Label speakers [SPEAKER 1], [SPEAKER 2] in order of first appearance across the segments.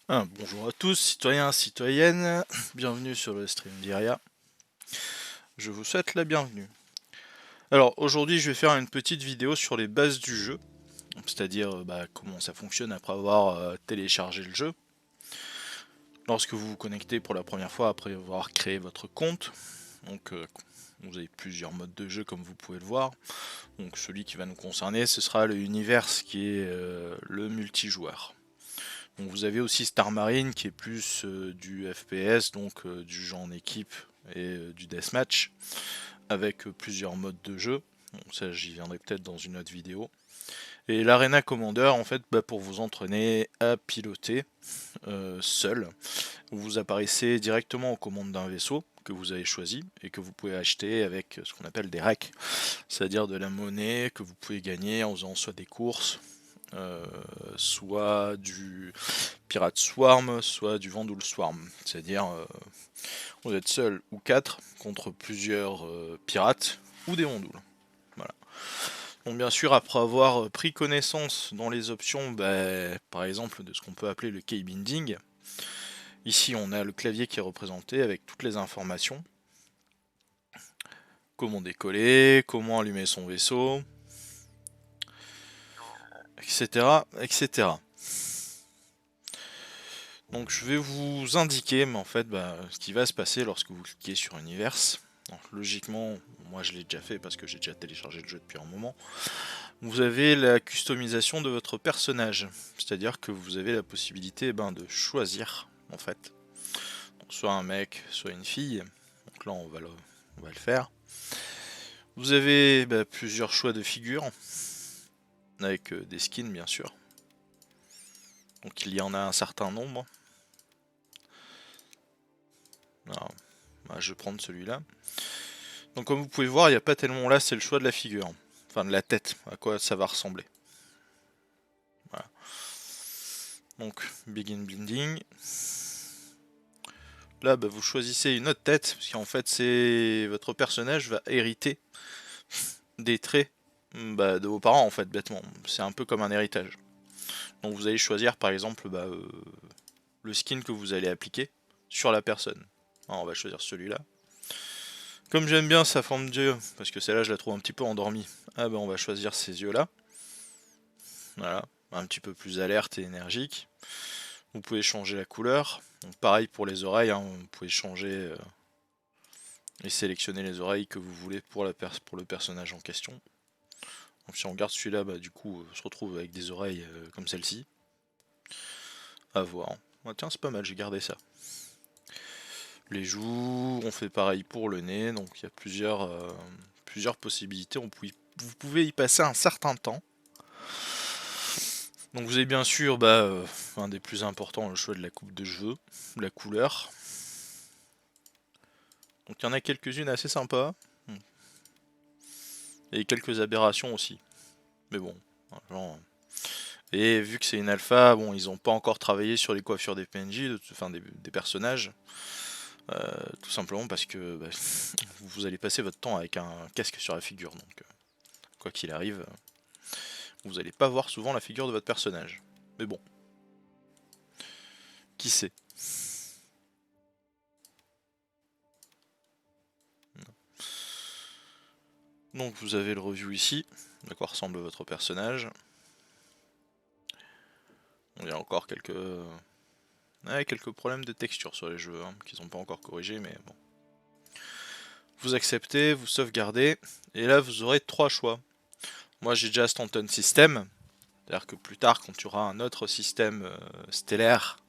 [SPEAKER 1] Bonjour à tous, citoyens, citoyennes, bienvenue sur le stream d'Iria. Je vous souhaite la bienvenue. Alors aujourd'hui je vais faire une petite vidéo sur les bases du jeu, c'est-à-dire comment ça fonctionne après avoir téléchargé le jeu. Lorsque vous vous connectez pour la première fois après avoir créé votre compte, donc vous avez plusieurs modes de jeu comme vous pouvez le voir. Donc celui qui va nous concerner ce sera le Universe qui est le multijoueur. Donc vous avez aussi Star Marine qui est plus du FPS, donc du jeu en équipe et du deathmatch, avec plusieurs modes de jeu. Donc ça j'y viendrai peut-être dans une autre vidéo. Et l'Arena Commander en fait pour vous entraîner à piloter seul. Vous apparaissez directement aux commandes d'un vaisseau que vous avez choisi et que vous pouvez acheter avec ce qu'on appelle des racks, c'est-à-dire de la monnaie que vous pouvez gagner en faisant soit des courses, soit du Pirate Swarm, soit du Vandal Swarm. C'est-à-dire, vous êtes seul ou quatre contre plusieurs pirates ou des Vandals. Voilà. Donc bien sûr, après avoir pris connaissance dans les options, par exemple, de ce qu'on peut appeler le keybinding, ici on a le clavier qui est représenté avec toutes les informations. Comment décoller, comment allumer son vaisseau, etc. etc. Donc je vais vous indiquer mais en fait ce qui va se passer lorsque vous cliquez sur Univers. Donc, logiquement, moi je l'ai déjà fait parce que j'ai déjà téléchargé le jeu depuis un moment. Vous avez la customisation de votre personnage, c'est-à-dire que vous avez la possibilité de choisir en fait, donc, soit un mec, soit une fille. Donc là on va le faire. Vous avez plusieurs choix de figures avec des skins bien sûr. Donc il y en a un certain nombre. Alors, je vais prendre celui-là. Donc comme vous pouvez voir, il n'y a pas tellement là, c'est le choix de la figure. Enfin de la tête, à quoi ça va ressembler. Voilà. Donc Begin Blending. Là, vous choisissez une autre tête, parce qu'en fait, c'est votre personnage va hériter des traits de vos parents, en fait, bêtement. C'est un peu comme un héritage. Donc vous allez choisir, par exemple, le skin que vous allez appliquer sur la personne. Alors, on va choisir celui-là. Comme j'aime bien sa forme d'yeux, parce que celle-là, je la trouve un petit peu endormie, on va choisir ces yeux-là. Voilà, un petit peu plus alerte et énergique. Vous pouvez changer la couleur. Donc pareil pour les oreilles, vous pouvez changer et sélectionner les oreilles que vous voulez pour le personnage en question. Donc si on regarde celui-là, du coup, on se retrouve avec des oreilles comme celle-ci. À voir. Tiens, c'est pas mal, j'ai gardé ça. Les joues, on fait pareil pour le nez, donc il y a plusieurs possibilités. Vous pouvez y passer un certain temps. Donc vous avez bien sûr un des plus importants, le choix de la coupe de cheveux, la couleur. Donc il y en a quelques-unes assez sympas. Et quelques aberrations aussi. Mais bon. Genre... Et vu que c'est une alpha, bon, ils n'ont pas encore travaillé sur les coiffures des PNJ, enfin des personnages. Tout simplement parce que vous allez passer votre temps avec un casque sur la figure. Donc quoi qu'il arrive, vous n'allez pas voir souvent la figure de votre personnage. Mais bon. Qui sait. Donc vous avez le review ici, de quoi ressemble votre personnage. Il y a encore quelques problèmes de texture sur les jeux, qu'ils n'ont pas encore corrigé, mais bon. Vous acceptez, vous sauvegardez, et là vous aurez trois choix. Moi j'ai déjà Stanton System, c'est-à-dire que plus tard, quand tu auras un autre système stellaire,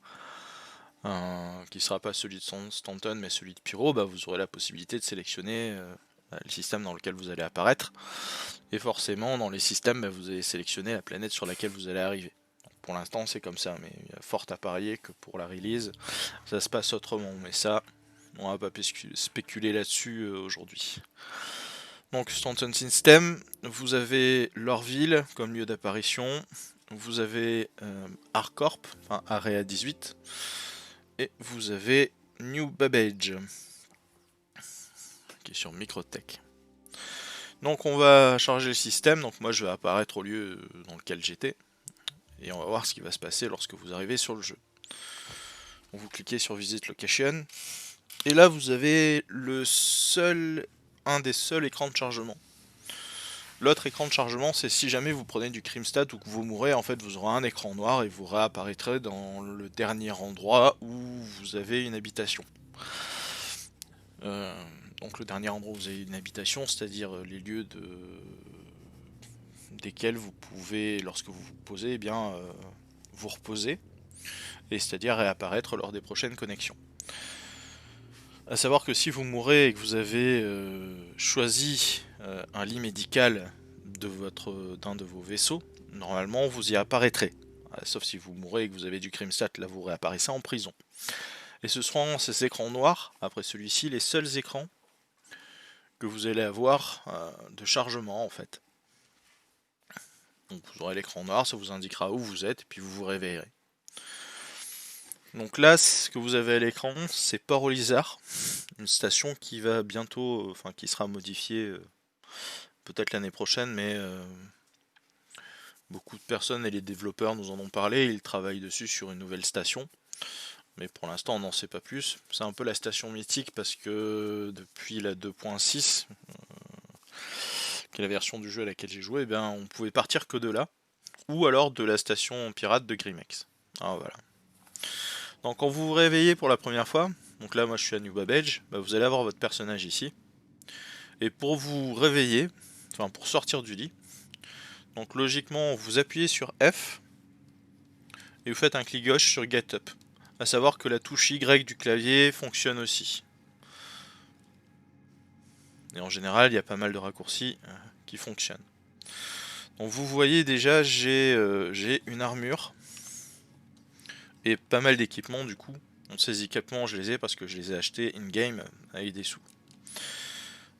[SPEAKER 1] qui sera pas celui de Stanton mais celui de Pyro, vous aurez la possibilité de sélectionner le système dans lequel vous allez apparaître. Et forcément, dans les systèmes, vous allez sélectionner la planète sur laquelle vous allez arriver. Donc, pour l'instant, c'est comme ça, mais il y a fort à parier que pour la release, ça se passe autrement. Mais ça, on va pas spéculer là-dessus aujourd'hui. Donc, Stanton System, vous avez Lorville comme lieu d'apparition. Vous avez Arcorp, enfin Area 18. Et vous avez New Babbage, qui est sur Microtech. Donc on va charger le système, donc moi je vais apparaître au lieu dans lequel j'étais, et on va voir ce qui va se passer lorsque vous arrivez sur le jeu. Donc vous cliquez sur Visit Location. Et là vous avez un des seuls écrans de chargement. L'autre écran de chargement, c'est si jamais vous prenez du Crimstat ou que vous mourrez, en fait vous aurez un écran noir et vous réapparaîtrez dans le dernier endroit où vous avez une habitation. Donc le dernier endroit où vous avez une habitation, c'est-à-dire les lieux desquels vous pouvez, lorsque vous vous posez, eh bien, vous reposer, et c'est-à-dire réapparaître lors des prochaines connexions. A savoir que si vous mourrez et que vous avez choisi un lit médical d'un de vos vaisseaux, normalement vous y apparaîtrez. Sauf si vous mourrez et que vous avez du Crimstat, là vous réapparaissez en prison. Et ce seront ces écrans noirs, après celui-ci, les seuls écrans que vous allez avoir de chargement en fait. Donc vous aurez l'écran noir, ça vous indiquera où vous êtes, et puis vous vous réveillerez. Donc là, ce que vous avez à l'écran, c'est Port Lizard, une station qui va bientôt, enfin qui sera modifiée peut-être l'année prochaine, mais beaucoup de personnes et les développeurs nous en ont parlé, ils travaillent dessus sur une nouvelle station. Mais pour l'instant on n'en sait pas plus. C'est un peu la station mythique parce que depuis la 2.6, qui est la version du jeu à laquelle j'ai joué, eh bien, on pouvait partir que de là, ou alors de la station pirate de Grimex. Alors voilà. Donc quand vous vous réveillez pour la première fois, donc là moi je suis à New Babbage, bah, vous allez avoir votre personnage ici. Et pour vous réveiller, enfin pour sortir du lit, donc logiquement vous appuyez sur F et vous faites un clic gauche sur Get Up. A savoir que la touche Y du clavier fonctionne aussi. Et en général, il y a pas mal de raccourcis qui fonctionnent. Donc vous voyez déjà, j'ai une armure et pas mal d'équipements du coup. Donc ces équipements, je les ai parce que je les ai achetés in-game avec des sous.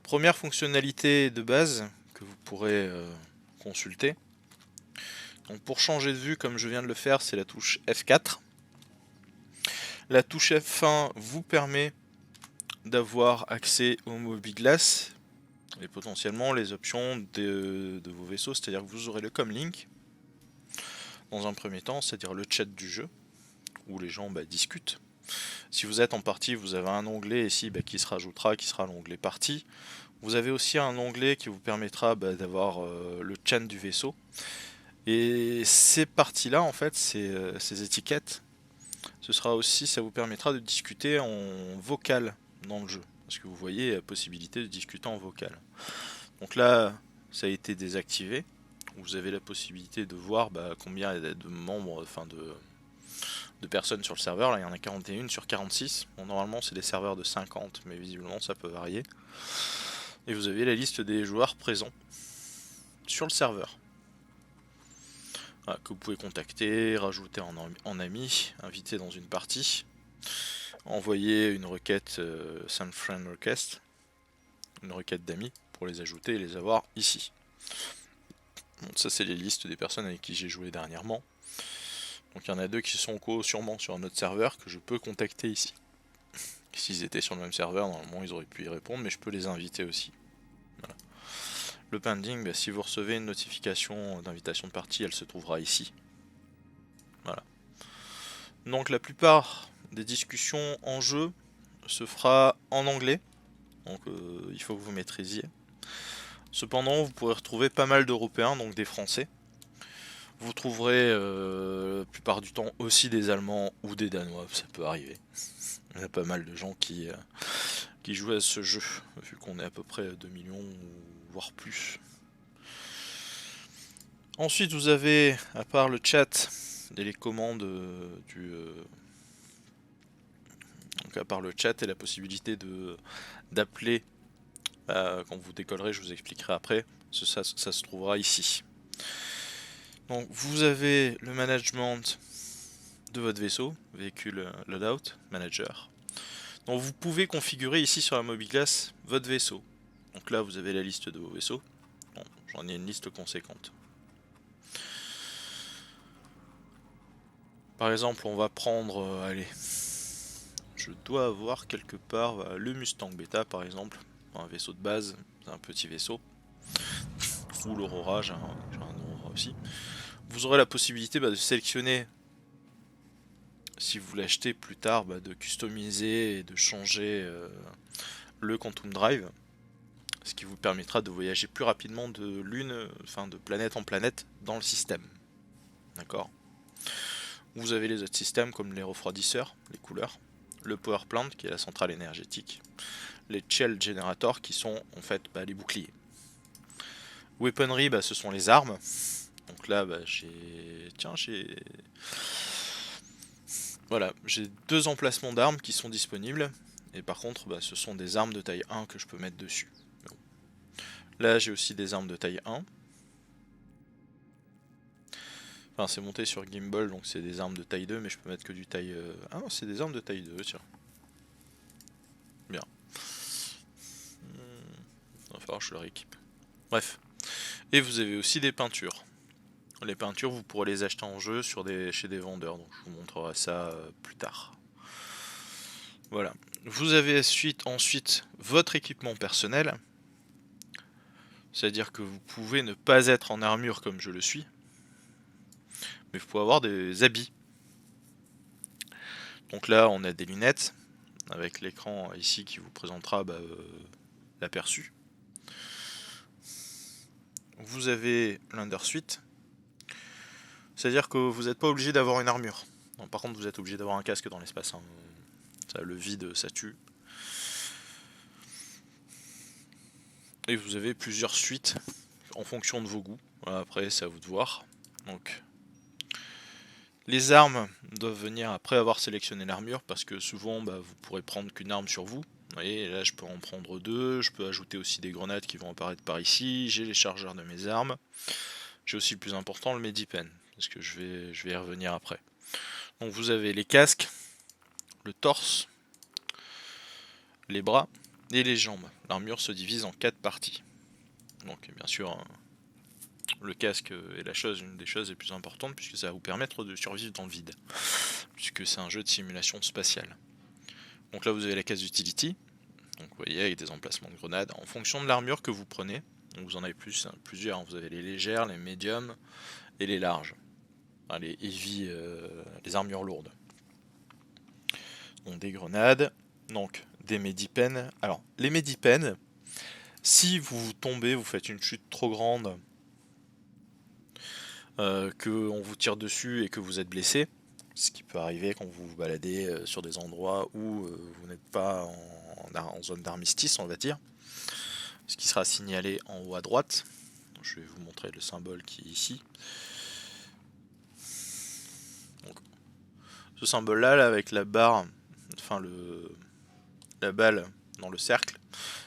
[SPEAKER 1] Première fonctionnalité de base que vous pourrez consulter. Donc pour changer de vue, comme je viens de le faire, c'est la touche F4. La touche F1 vous permet d'avoir accès au Mobiglass et potentiellement les options de vos vaisseaux, c'est-à-dire que vous aurez le comlink dans un premier temps, c'est-à-dire le chat du jeu, où les gens discutent. Si vous êtes en partie, vous avez un onglet ici qui se rajoutera, qui sera l'onglet partie. Vous avez aussi un onglet qui vous permettra d'avoir le chat du vaisseau. Et ces parties-là, en fait, ces étiquettes, ça vous permettra de discuter en vocal dans le jeu. Parce que vous voyez la possibilité de discuter en vocal. Donc là, ça a été désactivé. Vous avez la possibilité de voir combien il y a de membres, de personnes sur le serveur. Là, il y en a 41 sur 46. Bon, normalement, c'est des serveurs de 50, mais visiblement, ça peut varier. Et vous avez la liste des joueurs présents sur le serveur. Voilà, que vous pouvez contacter, rajouter en ami, inviter dans une partie, envoyer une requête Send Friend Request, une requête d'amis pour les ajouter et les avoir ici. Bon, ça c'est les listes des personnes avec qui j'ai joué dernièrement. Donc il y en a deux qui sont sûrement sur un autre serveur que je peux contacter ici. S'ils étaient sur le même serveur, normalement ils auraient pu y répondre, mais je peux les inviter aussi. Voilà. Le pending, si vous recevez une notification d'invitation de partie, elle se trouvera ici. Voilà. Donc la plupart des discussions en jeu se fera en anglais, donc il faut que vous maîtrisiez. Cependant, vous pourrez retrouver pas mal d'Européens, donc des Français. Vous trouverez la plupart du temps aussi des Allemands ou des Danois, ça peut arriver. Il y a pas mal de gens qui jouent à ce jeu, vu qu'on est à peu près 2 millions, voire plus. Ensuite, vous avez, à part le chat et les commandes donc à part le chat et la possibilité d'appeler quand vous décollerez, je vous expliquerai après, ça se trouvera ici. Donc vous avez le management de votre vaisseau, véhicule loadout, manager. Donc vous pouvez configurer ici sur la Mobiglass votre vaisseau. Donc là vous avez la liste de vos vaisseaux. Bon, j'en ai une liste conséquente. Par exemple, on va prendre, allez, je dois avoir quelque part le Mustang Beta par exemple, un vaisseau de base, c'est un petit vaisseau. Ou l'Aurora, j'ai un Aurora aussi. Vous aurez la possibilité de sélectionner si vous l'achetez plus tard, de customiser et de changer le Quantum Drive, ce qui vous permettra de voyager plus rapidement de de planète en planète dans le système. D'accord. Vous avez les autres systèmes comme les refroidisseurs, les couleurs, le power plant qui est la centrale énergétique, les shell generators qui sont en fait les boucliers. Weaponry, ce sont les armes. Donc là, j'ai 2 emplacements d'armes qui sont disponibles. Et par contre, ce sont des armes de taille 1 que je peux mettre dessus. Bon. Là, j'ai aussi des armes de taille 1. Enfin, c'est monté sur gimbal, donc c'est des armes de taille 2, mais je peux mettre que du taille... Ah non, c'est des armes de taille 2, tiens. Bien. Il va falloir que je le rééquipe. Bref. Et vous avez aussi des peintures. Les peintures, vous pourrez les acheter en jeu chez des vendeurs, donc je vous montrerai ça plus tard. Voilà. Vous avez ensuite votre équipement personnel. C'est-à-dire que vous pouvez ne pas être en armure comme je le suis, mais vous pouvez avoir des habits. Donc là, on a des lunettes, avec l'écran ici qui vous présentera l'aperçu. Vous avez l'undersuit, c'est-à-dire que vous n'êtes pas obligé d'avoir une armure. Non, par contre, vous êtes obligé d'avoir un casque dans l'espace. Hein. Ça, le vide, ça tue. Et vous avez plusieurs suites en fonction de vos goûts. Voilà, après, c'est à vous de voir. Donc, les armes doivent venir après avoir sélectionné l'armure, parce que souvent, vous pourrez prendre qu'une arme sur vous. Vous voyez, là, je peux en prendre 2. Je peux ajouter aussi des grenades qui vont apparaître par ici. J'ai les chargeurs de mes armes. J'ai aussi le plus important, le Medipen, parce que je vais y revenir après. Donc, vous avez les casques, le torse, les bras et les jambes. L'armure se divise en 4 parties. Donc bien sûr, le casque est une des choses les plus importantes, puisque ça va vous permettre de survivre dans le vide, puisque c'est un jeu de simulation spatiale. Donc là vous avez la case utility, donc vous voyez avec des emplacements de grenades, en fonction de l'armure que vous prenez, donc vous en avez plusieurs, vous avez les légères, les médiums et les larges, enfin, les heavy, les armures lourdes. Donc des grenades, donc des medipens. Alors les medipens, si vous tombez, vous faites une chute trop grande, qu'on vous tire dessus et que vous êtes blessé, ce qui peut arriver quand vous vous baladez sur des endroits où vous n'êtes pas en zone d'armistice, on va dire, ce qui sera signalé en haut à droite. Je vais vous montrer le symbole qui est ici. Donc, ce symbole là avec la barre, enfin la balle dans le cercle,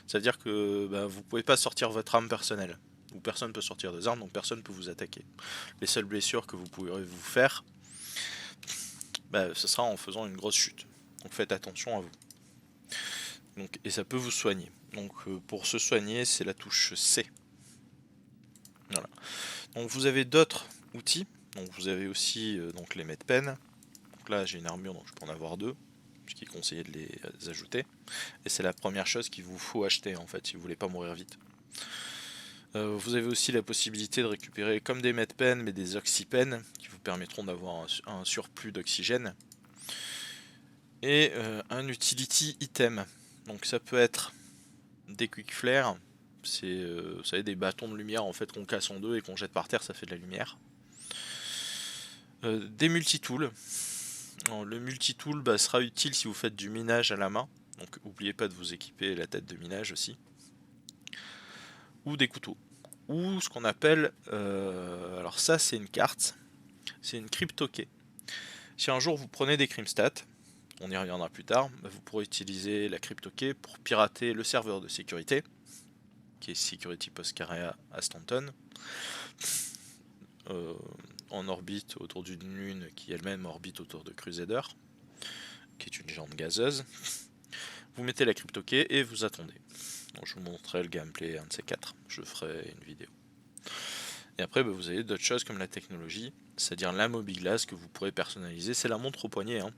[SPEAKER 1] c'est-à-dire que vous pouvez pas sortir votre arme personnelle, ou personne peut sortir des armes, donc personne peut vous attaquer. Les seules blessures que vous pourrez vous faire, ce sera en faisant une grosse chute. Donc faites attention à vous. Donc, et ça peut vous soigner. Donc pour se soigner, c'est la touche C. Voilà. Donc vous avez d'autres outils. Donc vous avez aussi donc les medpen. Donc là j'ai une armure, donc je peux en avoir 2, ce qui est conseillé de les ajouter. Et c'est la première chose qu'il vous faut acheter en fait si vous voulez pas mourir vite. Vous avez aussi la possibilité de récupérer comme des medpen mais des oxypen qui vous permettront d'avoir un surplus d'oxygène. Et un utility item. Donc ça peut être des quick flares, c'est vous savez des bâtons de lumière en fait qu'on casse en deux et qu'on jette par terre, ça fait de la lumière. Des multitools. Alors, le multitool sera utile si vous faites du minage à la main, donc n'oubliez pas de vous équiper la tête de minage aussi. Ou des couteaux. Ou ce qu'on appelle, alors ça c'est une carte, c'est une crypto-key. Si un jour vous prenez des crimstats, on y reviendra plus tard, vous pourrez utiliser la crypto-key pour pirater le serveur de sécurité, qui est Security Postcarea à Stanton, en orbite autour d'une lune qui elle-même orbite autour de Crusader, qui est une géante gazeuse. Vous mettez la crypto-key et vous attendez. Donc, je vous montrerai le gameplay, un de ces 4, je ferai une vidéo. Et après, vous avez d'autres choses comme la technologie, c'est-à-dire la Mobiglass que vous pourrez personnaliser, c'est la montre au poignet. Hein.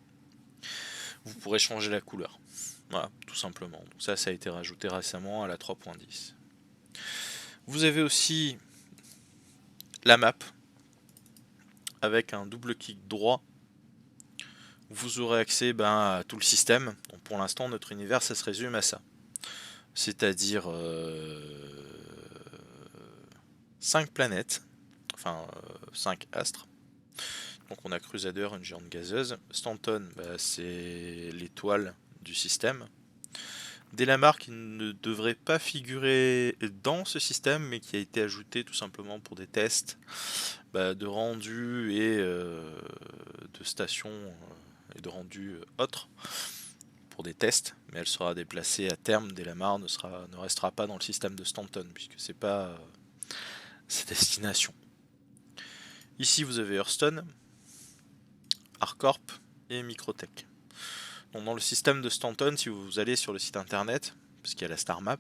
[SPEAKER 1] Vous pourrez changer la couleur. Voilà, tout simplement. Donc ça a été rajouté récemment à la 3.10. Vous avez aussi la map avec un double clic droit vous aurez accès à tout le système. Donc pour l'instant, notre univers, ça se résume à ça. C'est-à-dire 5 planètes, enfin 5 astres. Donc on a Crusader, une géante gazeuse. Stanton, c'est l'étoile du système. Delamar qui ne devrait pas figurer dans ce système, mais qui a été ajouté tout simplement pour des tests de rendu et de stations et de rendu autres pour des tests, mais elle sera déplacée à terme. Delamar ne restera pas dans le système de Stanton, puisque c'est pas sa destination. Ici vous avez Hearthstone, Arcorp et Microtech. Donc dans le système de Stanton, si vous allez sur le site internet, parce qu'il y a la star map,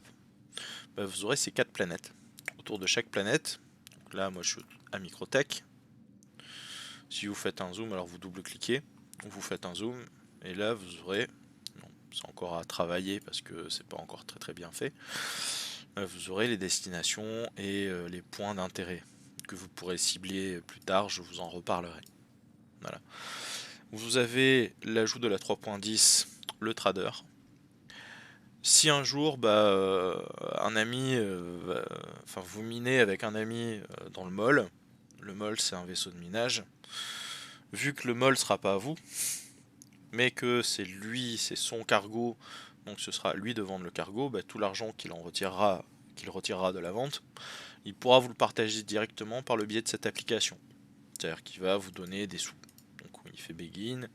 [SPEAKER 1] vous aurez ces 4 planètes. Autour de chaque planète, donc là moi je suis à Microtech. Si vous faites un zoom, alors vous double-cliquez, vous faites un zoom, et là vous aurez, c'est encore à travailler parce que c'est pas encore très très bien fait, vous aurez les destinations et les points d'intérêt que vous pourrez cibler plus tard, je vous en reparlerai. Voilà. Vous avez l'ajout de la 3.10, le trader. Si un jour un ami, vous minez avec un ami dans le mall c'est un vaisseau de minage, vu que le mall sera pas à vous, mais que c'est lui, c'est son cargo, donc ce sera à lui de vendre le cargo, tout l'argent qu'il retirera de la vente, il pourra vous le partager directement par le biais de cette application. C'est-à-dire qu'il va vous donner des sous. Donc il fait begin,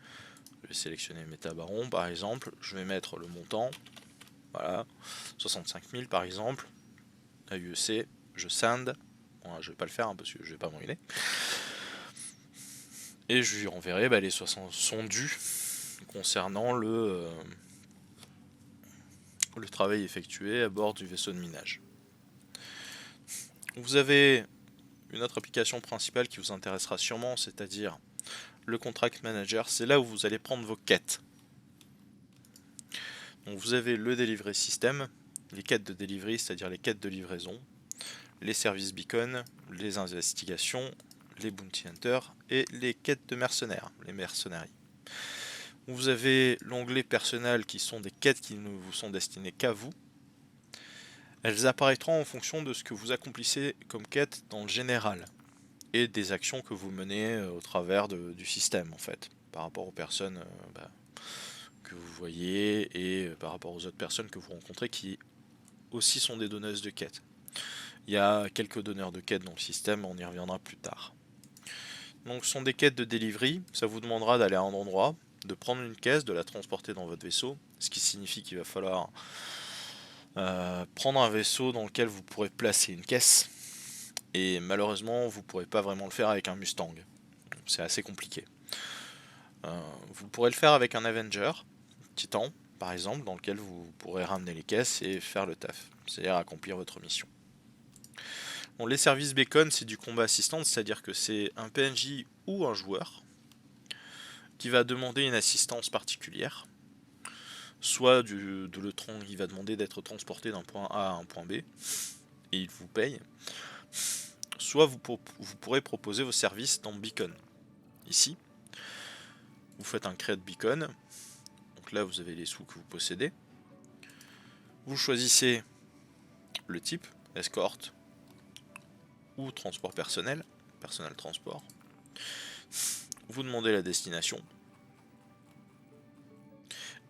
[SPEAKER 1] je vais sélectionner Métabaron par exemple, je vais mettre le montant, voilà, 65 000 par exemple, AUEC, je send, bon, je vais pas le faire parce que je vais pas m'ennuyer, et je lui renverrai les 60 sont dus concernant le travail effectué à bord du vaisseau de minage. Vous avez une autre application principale qui vous intéressera sûrement, c'est-à-dire le Contract Manager. C'est là où vous allez prendre vos quêtes. Donc vous avez le Delivery System, les quêtes de delivery, c'est-à-dire les quêtes de livraison, les services beacon, les investigations, les bounty hunters et les quêtes de mercenaires, les mercenaries. Vous avez l'onglet personnel qui sont des quêtes qui ne vous sont destinées qu'à vous. Elles apparaîtront en fonction de ce que vous accomplissez comme quête dans le général et des actions que vous menez au travers du système en fait, par rapport aux personnes que vous voyez et par rapport aux autres personnes que vous rencontrez qui aussi sont des donneuses de quêtes. Il y a quelques donneurs de quêtes dans le système, on y reviendra plus tard. Donc ce sont des quêtes de delivery, ça vous demandera d'aller à un endroit, de prendre une caisse, de la transporter dans votre vaisseau, ce qui signifie qu'il va falloir prendre un vaisseau dans lequel vous pourrez placer une caisse, et malheureusement vous ne pourrez pas vraiment le faire avec un Mustang, c'est assez compliqué. Vous pourrez le faire avec un Avenger, Titan par exemple, dans lequel vous pourrez ramener les caisses et faire le taf, c'est-à-dire accomplir votre mission. Bon, les services beacon, c'est du combat assistant, c'est-à-dire que c'est un PNJ ou un joueur qui va demander une assistance particulière, soit il va demander d'être transporté d'un point A à un point B, et il vous paye, soit vous pourrez proposer vos services dans Beacon. Ici, vous faites un create beacon, donc là vous avez les sous que vous possédez, vous choisissez le type, escorte ou transport personnel transport, vous demandez la destination,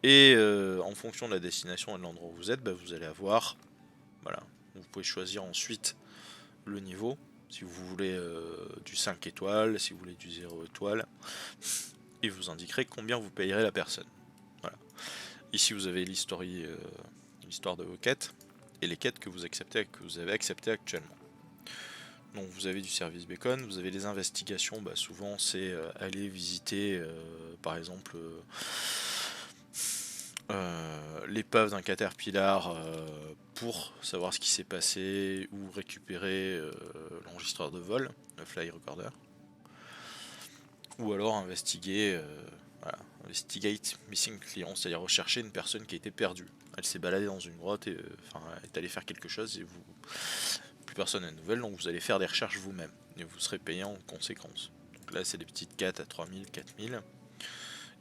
[SPEAKER 1] et en fonction de la destination et de l'endroit où vous êtes, vous allez avoir, voilà, vous pouvez choisir ensuite le niveau, si vous voulez du 5 étoiles, si vous voulez du 0 étoile, et vous indiquerez combien vous payerez la personne. Voilà. Ici vous avez l'histoire de vos quêtes, et les quêtes que vous avez acceptées actuellement. Donc vous avez du service beacon, vous avez les investigations, souvent c'est aller visiter par exemple l'épave d'un caterpillar pour savoir ce qui s'est passé ou récupérer l'enregistreur de vol, le fly recorder, ou alors investiguer investigate missing client, c'est-à-dire rechercher une personne qui a été perdue. Elle s'est baladée dans une grotte et est allée faire quelque chose et plus personne n'a de nouvelles, donc vous allez faire des recherches vous-même et vous serez payé en conséquence. Donc là c'est des petites quêtes à 3000, 4000.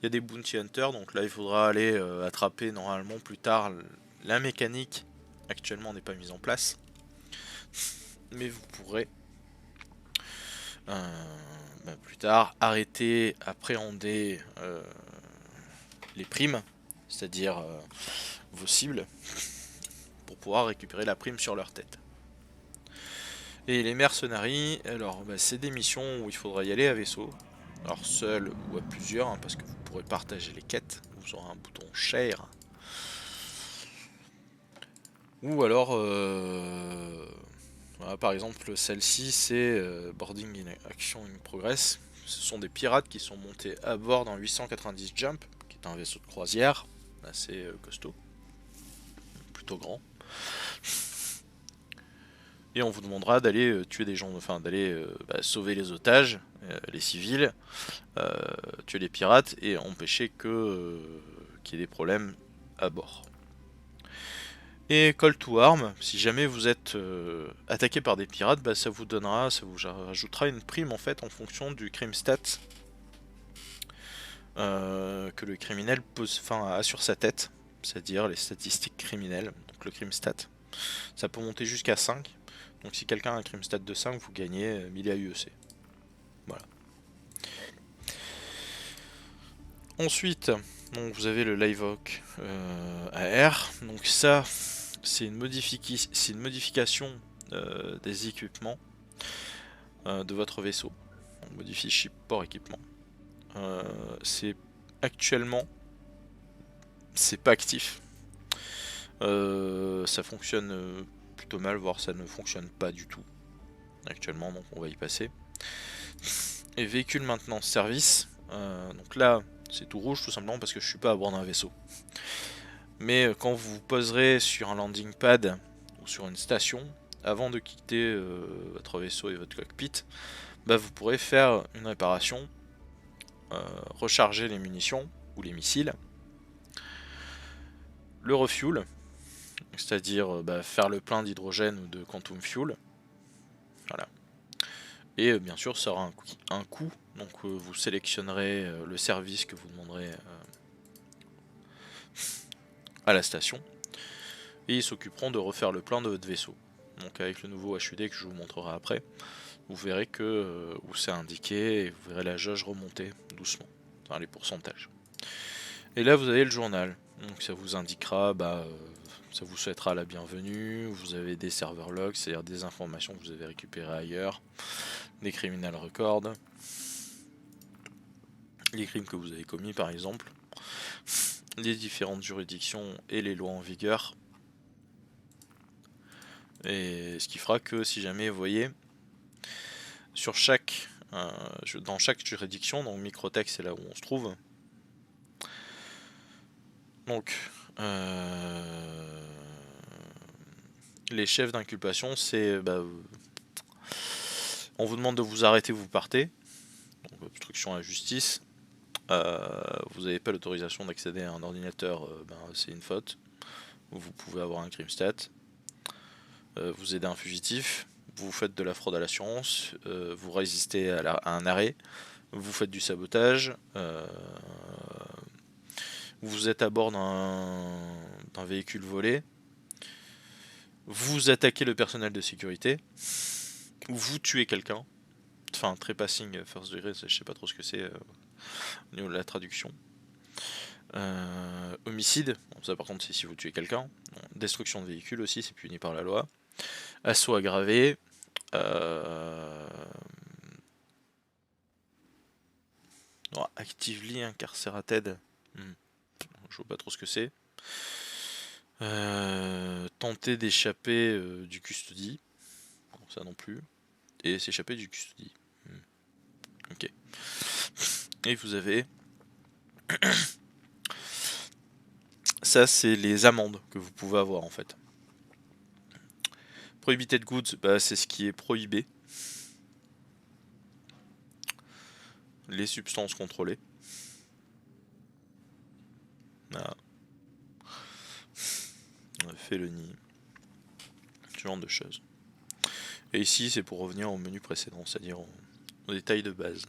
[SPEAKER 1] Il y a des bounty hunters, donc là il faudra aller attraper normalement plus tard. La mécanique actuellement n'est pas mise en place, mais vous pourrez plus tard arrêter, appréhender les primes, c'est-à-dire vos cibles, pour pouvoir récupérer la prime sur leur tête. Et les mercenaries, alors c'est des missions où il faudra y aller à vaisseau, alors seul ou à plusieurs, hein, parce que vous pourrez partager les quêtes, vous aurez un bouton share. Ou alors, voilà, par exemple celle-ci c'est Boarding in Action in Progress. Ce sont des pirates qui sont montés à bord d'un 890 Jump, qui est un vaisseau de croisière, assez costaud, plutôt grand. Et on vous demandera d'aller tuer des gens, enfin d'aller sauver les otages, les civils, tuer les pirates et empêcher que qu'il y ait des problèmes à bord. Et Call to Arm, si jamais vous êtes attaqué par des pirates, ça vous donnera, ça vous rajoutera une prime en fait en fonction du crime stat que le criminel a sur sa tête, c'est-à-dire les statistiques criminelles, donc le crime stat. Ça peut monter jusqu'à 5. Donc si quelqu'un a un crime stat de 5, vous gagnez 1000 AUEC. Voilà. Ensuite, donc vous avez le Livehawk AR. Donc ça, c'est une modification des équipements de votre vaisseau. On modifie ship port équipement. C'est actuellement, c'est pas actif. Ça fonctionne plutôt mal, voire ça ne fonctionne pas du tout actuellement, donc on va y passer. Et véhicule maintenance service, donc là c'est tout rouge tout simplement parce que je suis pas à bord d'un vaisseau. Mais quand vous poserez sur un landing pad ou sur une station, avant de quitter votre vaisseau et votre cockpit, vous pourrez faire une réparation, recharger les munitions ou les missiles, le refuel, c'est-à-dire faire le plein d'hydrogène ou de quantum fuel. Voilà. Et bien sûr ça aura un coût, donc vous sélectionnerez le service que vous demanderez à la station, et ils s'occuperont de refaire le plein de votre vaisseau. Donc avec le nouveau HUD que je vous montrerai après, vous verrez que où c'est indiqué, et vous verrez la jauge remonter doucement, enfin les pourcentages. Et là vous avez le journal, donc ça vous indiquera, ça vous souhaitera la bienvenue, vous avez des serveurs logs, c'est-à-dire des informations que vous avez récupérées ailleurs, des criminal records, les crimes que vous avez commis par exemple, les différentes juridictions et les lois en vigueur. Et ce qui fera que si jamais vous voyez sur dans chaque juridiction, donc Microtech c'est là où on se trouve. Donc les chefs d'inculpation, c'est on vous demande de vous arrêter, vous partez. Donc obstruction à la justice. Vous n'avez pas l'autorisation d'accéder à un ordinateur, c'est une faute. Vous pouvez avoir un crime stat. Vous aidez un fugitif. Vous faites de la fraude à l'assurance. Vous résistez à un arrêt. Vous faites du sabotage. Vous êtes à bord d'un véhicule volé. Vous attaquez le personnel de sécurité. Vous tuez quelqu'un. Enfin, trespassing first degré, je sais pas trop ce que c'est au niveau de la traduction. Homicide, bon, ça par contre c'est si vous tuez quelqu'un. Destruction de véhicule aussi, c'est puni par la loi. Assaut aggravé. Actively incarcerated. Je vois pas trop ce que c'est. Tenter d'échapper du custody. Bon, ça non plus. Et s'échapper du custody. Ok. Et vous avez... Ça, c'est les amendes que vous pouvez avoir en fait. Prohibited goods, c'est ce qui est prohibé. Les substances contrôlées. Voilà. Felony. Ce genre de choses. Et ici, c'est pour revenir au menu précédent, c'est-à-dire aux détails de base.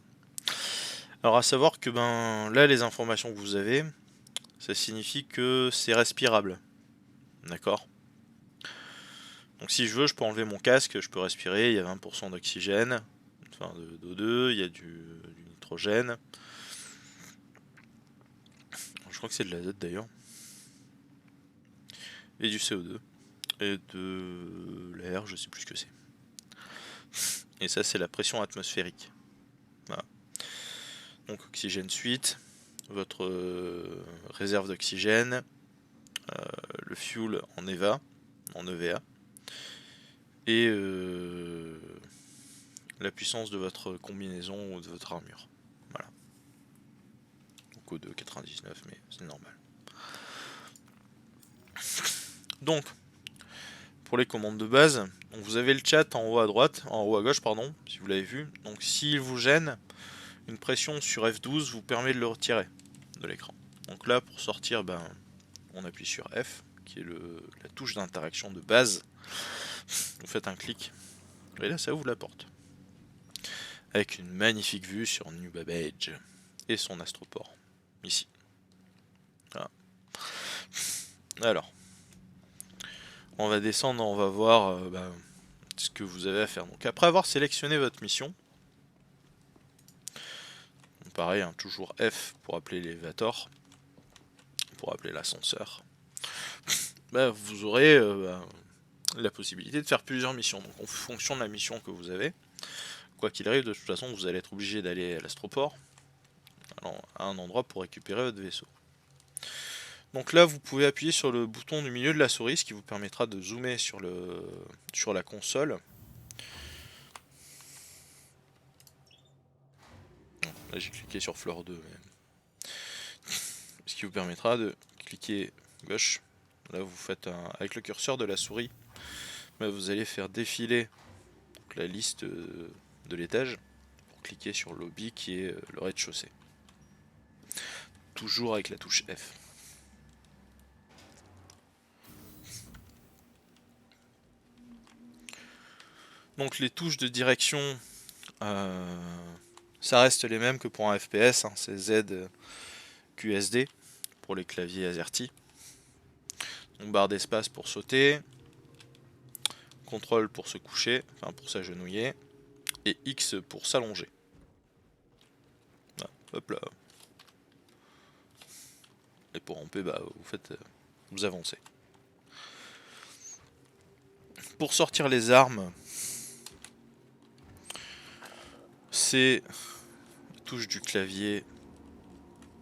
[SPEAKER 1] Alors à savoir que ben là les informations que vous avez, ça signifie que c'est respirable. D'accord? Donc si je veux, je peux enlever mon casque, je peux respirer, il y a 20% d'oxygène, enfin d'O2, il y a du nitrogène. Je crois que c'est de l'azote d'ailleurs. Et du CO2. Et de l'air, je sais plus ce que c'est. Et ça c'est la pression atmosphérique. Voilà. Donc oxygène suite, votre réserve d'oxygène, le fuel en EVA, en EVA, et la puissance de votre combinaison ou de votre armure. Voilà. Donc au de 99, mais c'est normal. Donc, pour les commandes de base, donc vous avez le chat en haut à droite, en haut à gauche, pardon, si vous l'avez vu. Donc s'il vous gêne, une pression sur F12 vous permet de le retirer de l'écran. Donc là, pour sortir, ben, on appuie sur F, qui est la touche d'interaction de base. Vous faites un clic, et là ça ouvre la porte. Avec une magnifique vue sur New Babbage et son astroport, ici. Voilà. Alors, on va descendre, on va voir ce que vous avez à faire. Donc après avoir sélectionné votre mission, pareil, hein, toujours F pour appeler l'élévateur, pour appeler l'ascenseur, vous aurez la possibilité de faire plusieurs missions. Donc en fonction de la mission que vous avez, quoi qu'il arrive, de toute façon, vous allez être obligé d'aller à l'astroport, à un endroit pour récupérer votre vaisseau. Donc là, vous pouvez appuyer sur le bouton du milieu de la souris, ce qui vous permettra de zoomer sur la console. Là, j'ai cliqué sur Fleur 2. Ce qui vous permettra de cliquer gauche. Là, vous faites avec le curseur de la souris, vous allez faire défiler la liste de l'étage pour cliquer sur le lobby qui est le rez-de-chaussée. Toujours avec la touche F. Donc les touches de direction, ça reste les mêmes que pour un FPS, hein, c'est Z, QSD pour les claviers AZERTY. Donc barre d'espace pour sauter, contrôle pour se coucher, enfin pour s'agenouiller, et X pour s'allonger. Hop là. Et pour ramper, vous avancez. Pour sortir les armes, c'est touche du clavier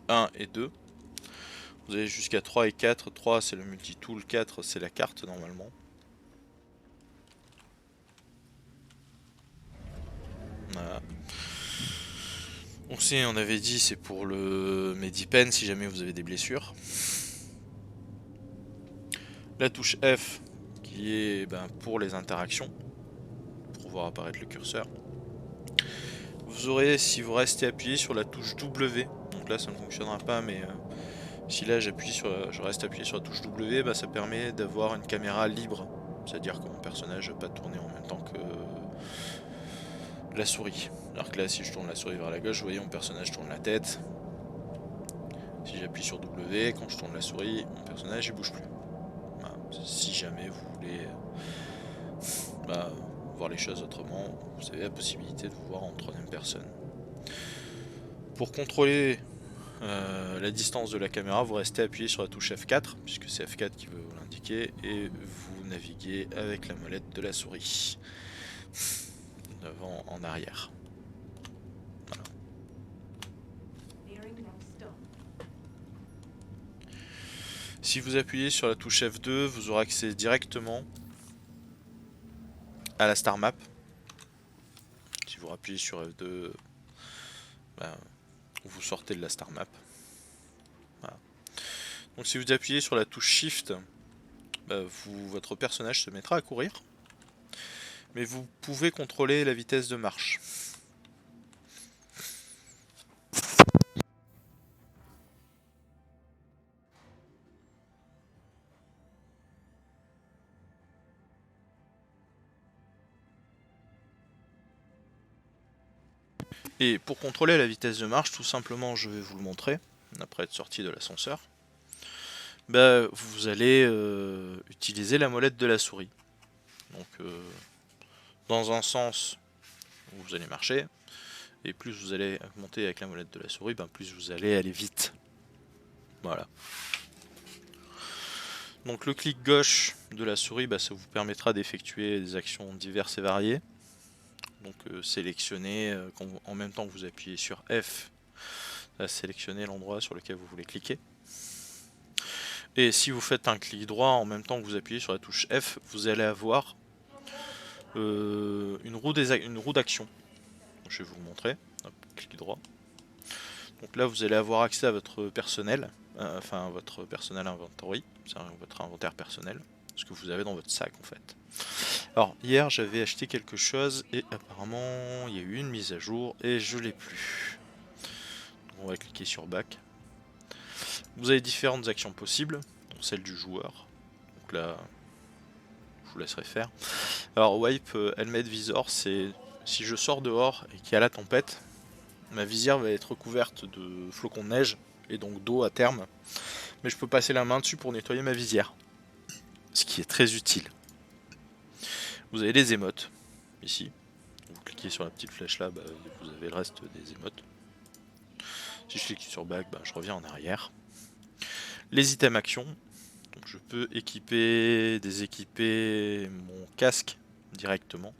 [SPEAKER 1] 1 et 2. Vous avez jusqu'à 3 et 4. 3 c'est le multi-tool, 4 c'est la carte normalement. Voilà. Donc si on avait dit c'est pour le Medipen si jamais vous avez des blessures. La touche F qui est pour les interactions, pour voir apparaître le curseur. Vous aurez, si vous restez appuyé sur la touche W, donc là ça ne fonctionnera pas, mais si là je reste appuyé sur la touche W, ça permet d'avoir une caméra libre, c'est-à-dire que mon personnage ne va pas tourner en même temps que la souris. Alors que là, si je tourne la souris vers la gauche, vous voyez mon personnage tourne la tête. Si j'appuie sur W, quand je tourne la souris, mon personnage il bouge plus. Voilà. Si jamais vous voulez voir les choses autrement, vous avez la possibilité de vous voir en troisième personne. Pour contrôler la distance de la caméra, vous restez appuyé sur la touche F4, puisque c'est F4 qui veut vous l'indiquer, et vous naviguez avec la molette de la souris, d'avant en arrière. Voilà. Si vous appuyez sur la touche F2, vous aurez accès directement à la star map. Si vous appuyez sur F2, vous sortez de la star map. Voilà. Donc si vous appuyez sur la touche Shift, votre personnage se mettra à courir. Mais vous pouvez contrôler la vitesse de marche. Et pour contrôler la vitesse de marche, tout simplement, je vais vous le montrer, après être sorti de l'ascenseur. Bah, vous allez utiliser la molette de la souris. Donc, dans un sens, vous allez marcher, et plus vous allez monter avec la molette de la souris, ben plus vous allez aller vite. Voilà. Donc le clic gauche de la souris, bah, ça vous permettra d'effectuer des actions diverses et variées. Donc sélectionnez, en même temps que vous appuyez sur F, sélectionnez l'endroit sur lequel vous voulez cliquer. Et si vous faites un clic droit en même temps que vous appuyez sur la touche F, vous allez avoir une roue d'action. Je vais vous le montrer. Hop, clic droit. Donc là, vous allez avoir accès à votre personnel, enfin votre personnel inventory, c'est votre inventaire personnel, ce que vous avez dans votre sac en fait. Alors hier, j'avais acheté quelque chose et apparemment, il y a eu une mise à jour et je l'ai plus. Donc, on va cliquer sur Back. Vous avez différentes actions possibles, dont celle du joueur. Donc là, je vous laisserai faire. Alors Wipe Helmet Visor, c'est si je sors dehors et qu'il y a la tempête, ma visière va être recouverte de flocons de neige et donc d'eau à terme. Mais je peux passer la main dessus pour nettoyer ma visière. Ce qui est très utile. Vous avez les émotes, ici. Vous cliquez sur la petite flèche là, bah, vous avez le reste des émotes. Si je clique sur Back, bah, je reviens en arrière. Les items actions. Donc je peux déséquiper mon casque directement.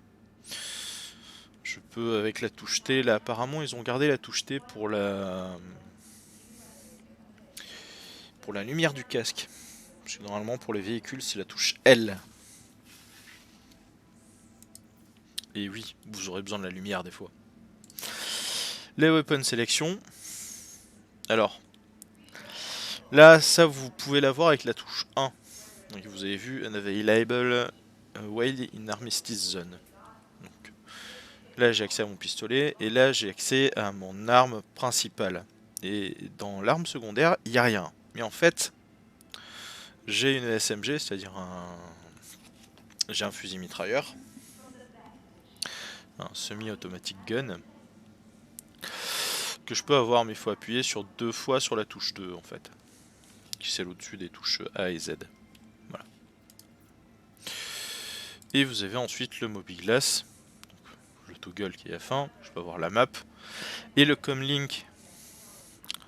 [SPEAKER 1] Je peux avec la touche T, là apparemment ils ont gardé la touche T pour la lumière du casque. Parce que normalement pour les véhicules c'est la touche L. Et oui, vous aurez besoin de la lumière des fois. Les weapon selection. Alors, là ça vous pouvez l'avoir avec la touche 1. Donc vous avez vu Unavailable while in Armistice Zone. Donc, là j'ai accès à mon pistolet et là j'ai accès à mon arme principale. Et dans l'arme secondaire, il n'y a rien. Mais en fait, j'ai une SMG, c'est-à-dire j'ai un fusil mitrailleur, un semi-automatic gun, que je peux avoir, mais il faut appuyer sur 2 fois sur la touche 2 en fait, qui est celle au-dessus des touches A et Z. Voilà. Et vous avez ensuite le Mobiglass, le toggle qui est à la fin, je peux avoir la map, et le comlink,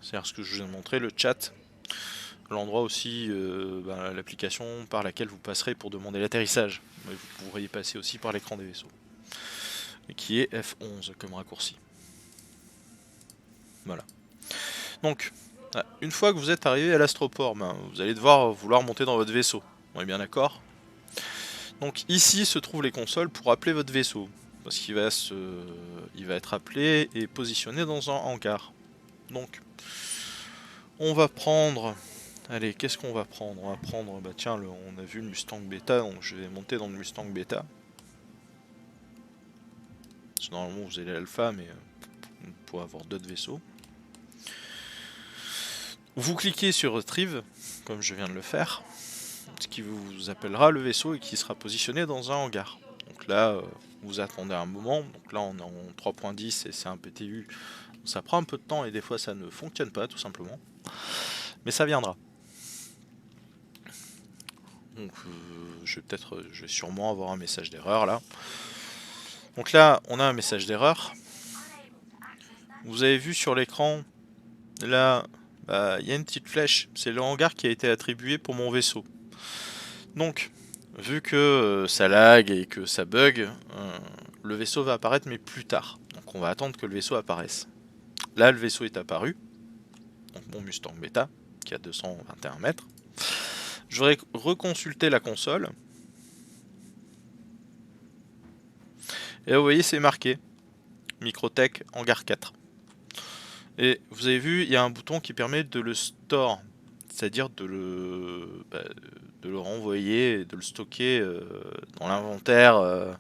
[SPEAKER 1] c'est-à-dire ce que je vous ai montré, le chat, l'endroit aussi, l'application par laquelle vous passerez pour demander l'atterrissage. Vous pourriez passer aussi par l'écran des vaisseaux. Et qui est F11 comme raccourci. Voilà. Donc, une fois que vous êtes arrivé à l'astroport, vous allez vouloir monter dans votre vaisseau. On est bien d'accord? Donc ici se trouvent les consoles pour appeler votre vaisseau. Parce qu'il va être appelé et positionné dans un hangar. Donc, on va prendre... Allez, qu'est-ce qu'on va prendre? On va prendre, bah tiens, on a vu le Mustang Beta, donc je vais monter dans le Mustang Beta. Parce que normalement vous avez l'alpha, mais vous pouvez avoir d'autres vaisseaux. Vous cliquez sur Retrieve, comme je viens de le faire, ce qui vous appellera le vaisseau et qui sera positionné dans un hangar. Donc là, vous attendez un moment, donc là on est en 3.10 et c'est un PTU, ça prend un peu de temps et des fois ça ne fonctionne pas tout simplement, mais ça viendra. Donc je vais sûrement avoir un message d'erreur là. Donc là on a un message d'erreur. Vous avez vu sur l'écran, là, il y a une petite flèche, c'est le hangar qui a été attribué pour mon vaisseau. Donc, vu que ça lag et que ça bug, le vaisseau va apparaître mais plus tard. Donc on va attendre que le vaisseau apparaisse. Là le vaisseau est apparu, donc mon Mustang Beta, qui a 221 mètres. Je voudrais reconsulter la console. Et vous voyez c'est marqué Microtech Hangar 4. Et vous avez vu, il y a un bouton qui permet de le store, c'est-à-dire de le renvoyer, de le stocker dans l'inventaire,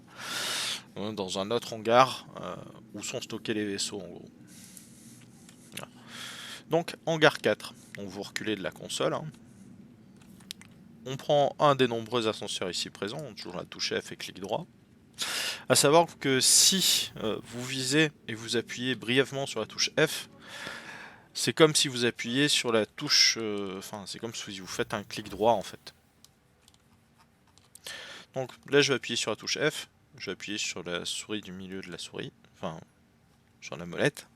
[SPEAKER 1] dans un autre hangar où sont stockés les vaisseaux en gros. Voilà. Donc hangar 4, donc vous reculez de la console. Hein. On prend un des nombreux ascenseurs ici présents, toujours la touche F et clic droit. À savoir que si vous visez et vous appuyez brièvement sur la touche F, c'est comme si vous appuyez sur la touche... Enfin, c'est comme si vous faites un clic droit en fait. Donc là, je vais appuyer sur la touche F. Je vais appuyer sur la souris du milieu de la souris. Enfin, sur la molette.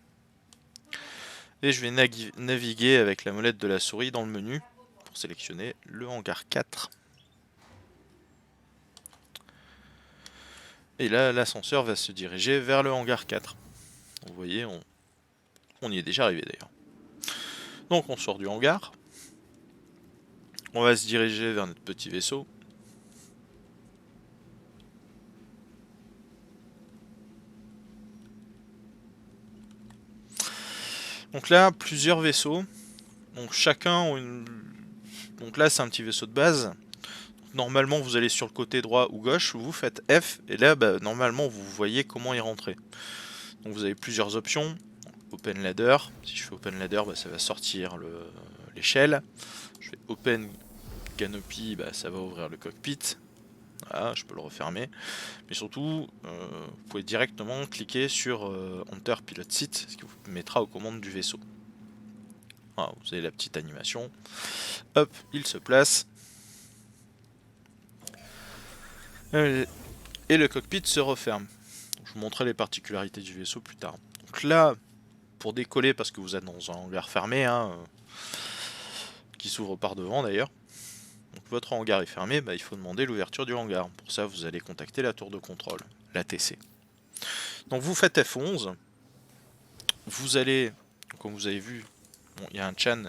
[SPEAKER 1] Et je vais naviguer avec la molette de la souris dans le menu pour sélectionner le hangar 4. Et là, l'ascenseur va se diriger vers le hangar 4. Vous voyez, on y est déjà arrivé d'ailleurs. Donc on sort du hangar. On va se diriger vers notre petit vaisseau. Donc là, plusieurs vaisseaux. Donc chacun ont une... Donc là, c'est un petit vaisseau de base. Normalement, vous allez sur le côté droit ou gauche, vous faites F, et là, normalement, vous voyez comment y rentrer. Donc vous avez plusieurs options. Open Ladder. Si je fais Open Ladder, ça va sortir l'échelle. Je fais Open Canopy, ça va ouvrir le cockpit. Voilà, je peux le refermer. Mais surtout, vous pouvez directement cliquer sur Enter Pilot Seat, ce qui vous mettra aux commandes du vaisseau. Voilà, vous avez la petite animation. Hop, il se place. Et le cockpit se referme. Je vous montrerai les particularités du vaisseau plus tard. Donc là, pour décoller, parce que vous êtes dans un hangar fermé, qui s'ouvre par devant d'ailleurs. Donc votre hangar est fermé, il faut demander l'ouverture du hangar. Pour ça, vous allez contacter la tour de contrôle, l'ATC. Donc vous faites F11. Vous allez, comme vous avez vu, il y a un chan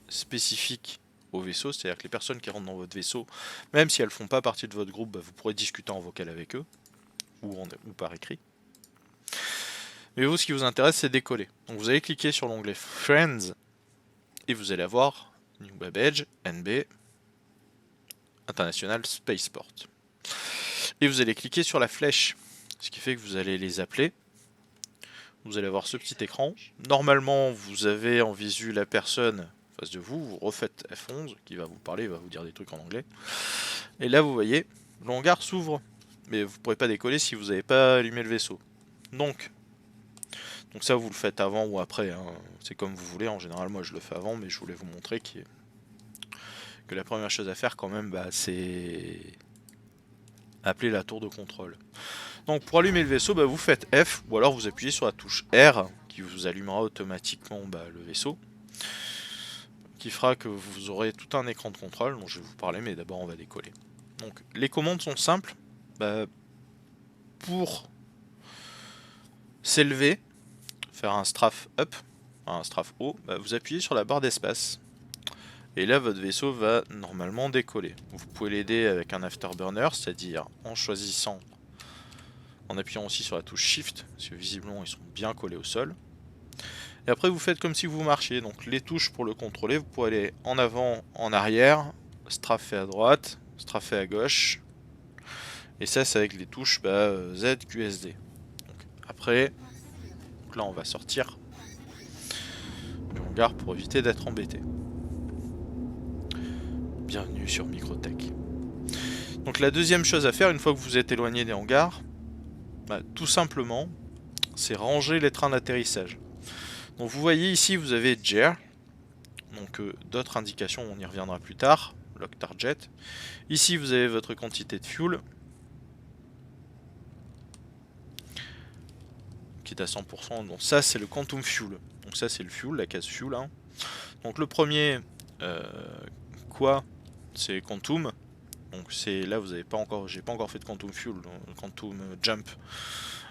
[SPEAKER 1] spécifique au vaisseau, c'est-à-dire que les personnes qui rentrent dans votre vaisseau, même si elles ne font pas partie de votre groupe, vous pourrez discuter en vocal avec eux, ou par écrit. Mais vous, ce qui vous intéresse, c'est décoller. Donc vous allez cliquer sur l'onglet Friends, et vous allez avoir New Babbage, NB, International Spaceport. Et vous allez cliquer sur la flèche, ce qui fait que vous allez les appeler. Vous allez avoir ce petit écran. Normalement, vous avez en visu la personne en face de vous. Vous refaites F11 qui va vous parler, il va vous dire des trucs en anglais. Et là, vous voyez, le hangar s'ouvre. Mais vous ne pourrez pas décoller si vous n'avez pas allumé le vaisseau. Donc ça, vous le faites avant ou après. C'est comme vous voulez. En général, moi, je le fais avant, mais je voulais vous montrer que la première chose à faire quand même, c'est appeler la tour de contrôle. Donc pour allumer le vaisseau, vous faites F ou alors vous appuyez sur la touche R qui vous allumera automatiquement le vaisseau, qui fera que vous aurez tout un écran de contrôle dont je vais vous parler, mais d'abord on va décoller. Donc les commandes sont simples. Pour s'élever, faire un strafe up, un strafe haut, vous appuyez sur la barre d'espace. Et là, votre vaisseau va normalement décoller. Vous pouvez l'aider avec un afterburner, c'est-à-dire en choisissant, en appuyant aussi sur la touche Shift, parce que visiblement ils sont bien collés au sol. Et après, vous faites comme si vous marchiez. Donc les touches pour le contrôler, vous pouvez aller en avant, en arrière, straffer à droite, straffer à gauche. Et ça, c'est avec les touches Z, QSD. Donc, après, là, on va sortir du hangar pour éviter d'être embêté. Bienvenue sur Microtech. Donc la deuxième chose à faire, une fois que vous êtes éloigné des hangars, tout simplement, c'est ranger les trains d'atterrissage. Donc vous voyez ici, vous avez GER, donc d'autres indications, on y reviendra plus tard, Lock Target. Ici, vous avez votre quantité de fuel, qui est à 100%, donc ça c'est le Quantum Fuel. Donc ça c'est le fuel, la case fuel. Donc le premier, c'est Quantum. Donc c'est là vous avez pas encore, j'ai pas encore fait de Quantum Fuel, Quantum Jump,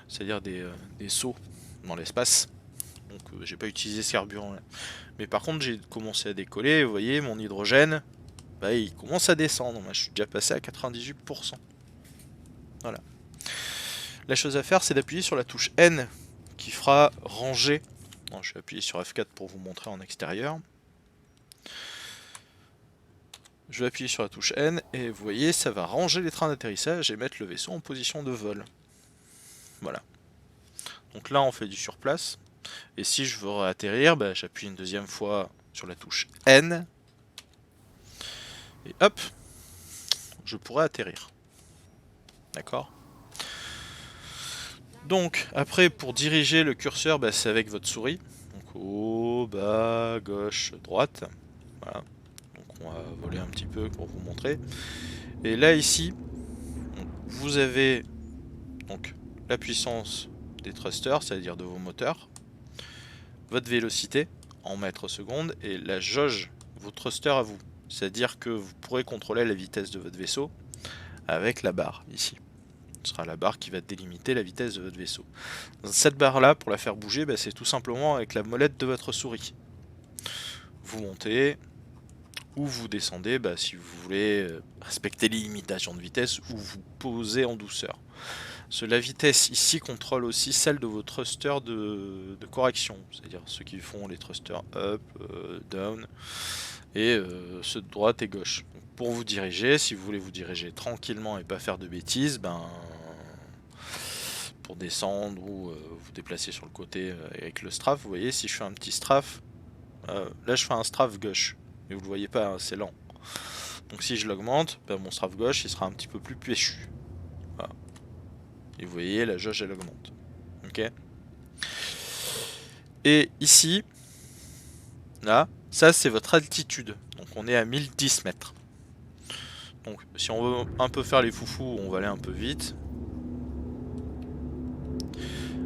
[SPEAKER 1] c'est-à-dire des sauts dans l'espace. Donc j'ai pas utilisé ce carburant là. Mais par contre j'ai commencé à décoller, vous voyez mon hydrogène, il commence à descendre. Moi je suis déjà passé à 98%. Voilà. La chose à faire c'est d'appuyer sur la touche N qui fera ranger. Non, je vais appuyer sur F4 pour vous montrer en extérieur. Je vais appuyer sur la touche N et vous voyez ça va ranger les trains d'atterrissage et mettre le vaisseau en position de vol. Voilà. Donc là on fait du surplace. Et si je veux atterrir, j'appuie une deuxième fois sur la touche N. Et hop, je pourrais atterrir. D'accord ? Donc après, pour diriger le curseur, bah, c'est avec votre souris. Donc haut, bas, gauche, droite. Voilà. Donc on va voler un petit peu pour vous montrer. Et là ici, vous avez donc la puissance des thrusters, c'est-à-dire de vos moteurs, votre vélocité en mètres secondes et la jauge, vos thrusters à vous. C'est-à-dire que vous pourrez contrôler la vitesse de votre vaisseau avec la barre ici. Ce sera la barre qui va délimiter la vitesse de votre vaisseau. Cette barre là, pour la faire bouger, bah, c'est tout simplement avec la molette de votre souris. Vous montez ou vous descendez bah, si vous voulez respecter les limitations de vitesse ou vous posez en douceur. La vitesse ici contrôle aussi celle de vos thrusters de correction, c'est-à-dire ceux qui font les thrusters up, down et ceux de droite et gauche. Donc, pour vous diriger, si vous voulez vous diriger tranquillement et pas faire de bêtises, ben pour descendre ou vous déplacer sur le côté avec le strafe, vous voyez si je fais un petit strafe, là je fais un strafe gauche, mais vous le voyez pas, hein, c'est lent. Donc si je l'augmente, ben, mon strafe gauche il sera un petit peu plus péchu. Voilà. Et vous voyez la jauge elle augmente. Ok. Et ici, là, ça c'est votre altitude. Donc on est à 1010 mètres. Donc si on veut un peu faire les foufous, on va aller un peu vite.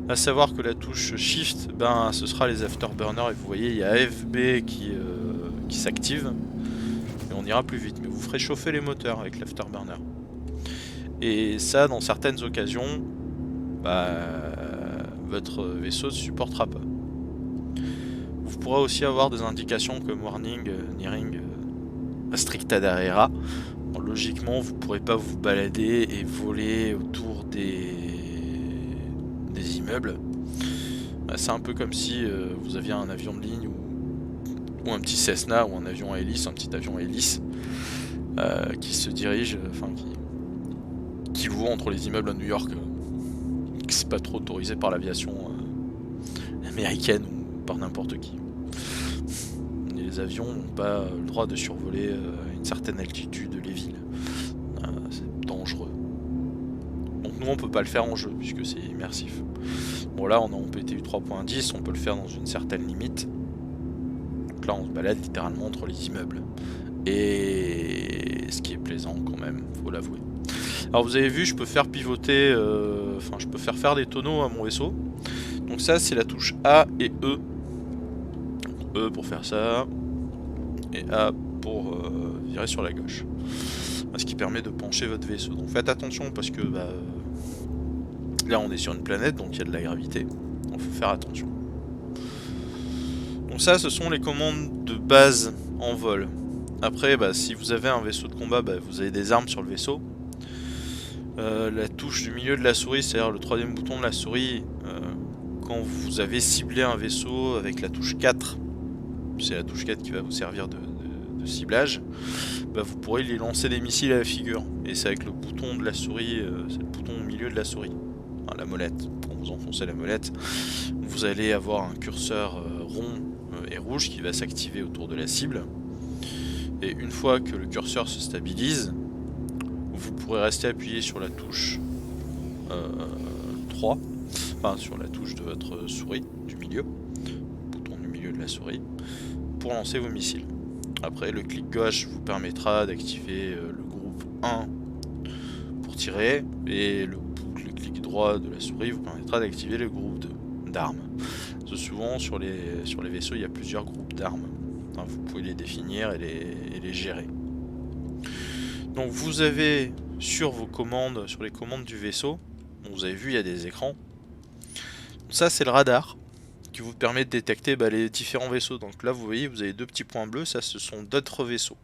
[SPEAKER 1] A savoir que la touche Shift, ben, ce sera les afterburners et vous voyez il y a AFB qui s'active et on ira plus vite. Mais vous ferez chauffer les moteurs avec l'afterburner. Et ça, dans certaines occasions, bah, votre vaisseau ne supportera pas. Vous pourrez aussi avoir des indications comme warning, nearing, restricted area. Alors, logiquement, vous ne pourrez pas vous balader et voler autour des immeubles. Bah, c'est un peu comme si vous aviez un avion de ligne ou un petit Cessna ou un avion à hélice, un petit avion à hélice qui se dirige, enfin qui voit entre les immeubles à New York. C'est pas trop autorisé par l'aviation américaine ou par n'importe qui. Les avions n'ont pas le droit de survoler à une certaine altitude les villes. C'est dangereux. Donc nous on peut pas le faire en jeu puisque c'est immersif. Bon là on est en PTU 3.10, on peut le faire dans une certaine limite. Donc là on se balade littéralement entre les immeubles. Et ce qui est plaisant quand même, faut l'avouer. Alors vous avez vu, je peux faire pivoter, enfin je peux faire des tonneaux à mon vaisseau. Donc ça c'est la touche A et E. Donc, E pour faire ça, et A pour virer sur la gauche. Ce qui permet de pencher votre vaisseau. Donc faites attention parce que bah, là on est sur une planète, donc il y a de la gravité. Donc faut faire attention. Donc ça ce sont les commandes de base en vol. Après bah, si vous avez un vaisseau de combat, bah, vous avez des armes sur le vaisseau. La touche du milieu de la souris, c'est-à-dire le troisième bouton de la souris, quand vous avez ciblé un vaisseau avec la touche 4, c'est la touche 4 qui va vous servir de ciblage, bah vous pourrez lui lancer des missiles à la figure. Et c'est avec le bouton de la souris, c'est le bouton au milieu de la souris, enfin, la molette. Quand vous enfoncez la molette, vous allez avoir un curseur rond et rouge qui va s'activer autour de la cible. Et une fois que le curseur se stabilise, vous pourrez rester appuyé sur la touche 3, enfin sur la touche de votre souris du milieu, bouton du milieu de la souris, pour lancer vos missiles. Après le clic gauche vous permettra d'activer le groupe 1 pour tirer, et le clic droit de la souris vous permettra d'activer le groupe 2 d'armes. Souvent sur les vaisseaux il y a plusieurs groupes d'armes, enfin, vous pouvez les définir et les gérer. Donc vous avez sur vos commandes, sur les commandes du vaisseau, vous avez vu il y a des écrans. Ça c'est le radar qui vous permet de détecter les différents vaisseaux. Donc là vous voyez vous avez deux petits points bleus, ça ce sont d'autres vaisseaux.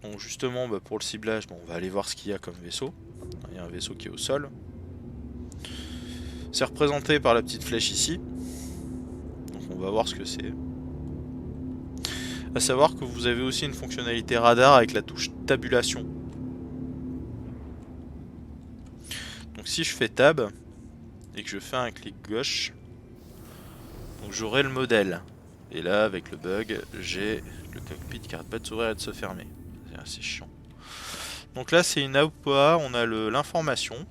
[SPEAKER 1] Donc justement pour le ciblage, on va aller voir ce qu'il y a comme vaisseau. Il y a un vaisseau qui est au sol. C'est représenté par la petite flèche ici. Donc on va voir ce que c'est. A savoir que vous avez aussi une fonctionnalité radar avec la touche tabulation. Donc si je fais tab et que je fais un clic gauche, donc j'aurai le modèle. Et là avec le bug, j'ai le cockpit qui arrête pas de s'ouvrir et de se fermer. C'est assez chiant. Donc là c'est une AOPA, on a l'information.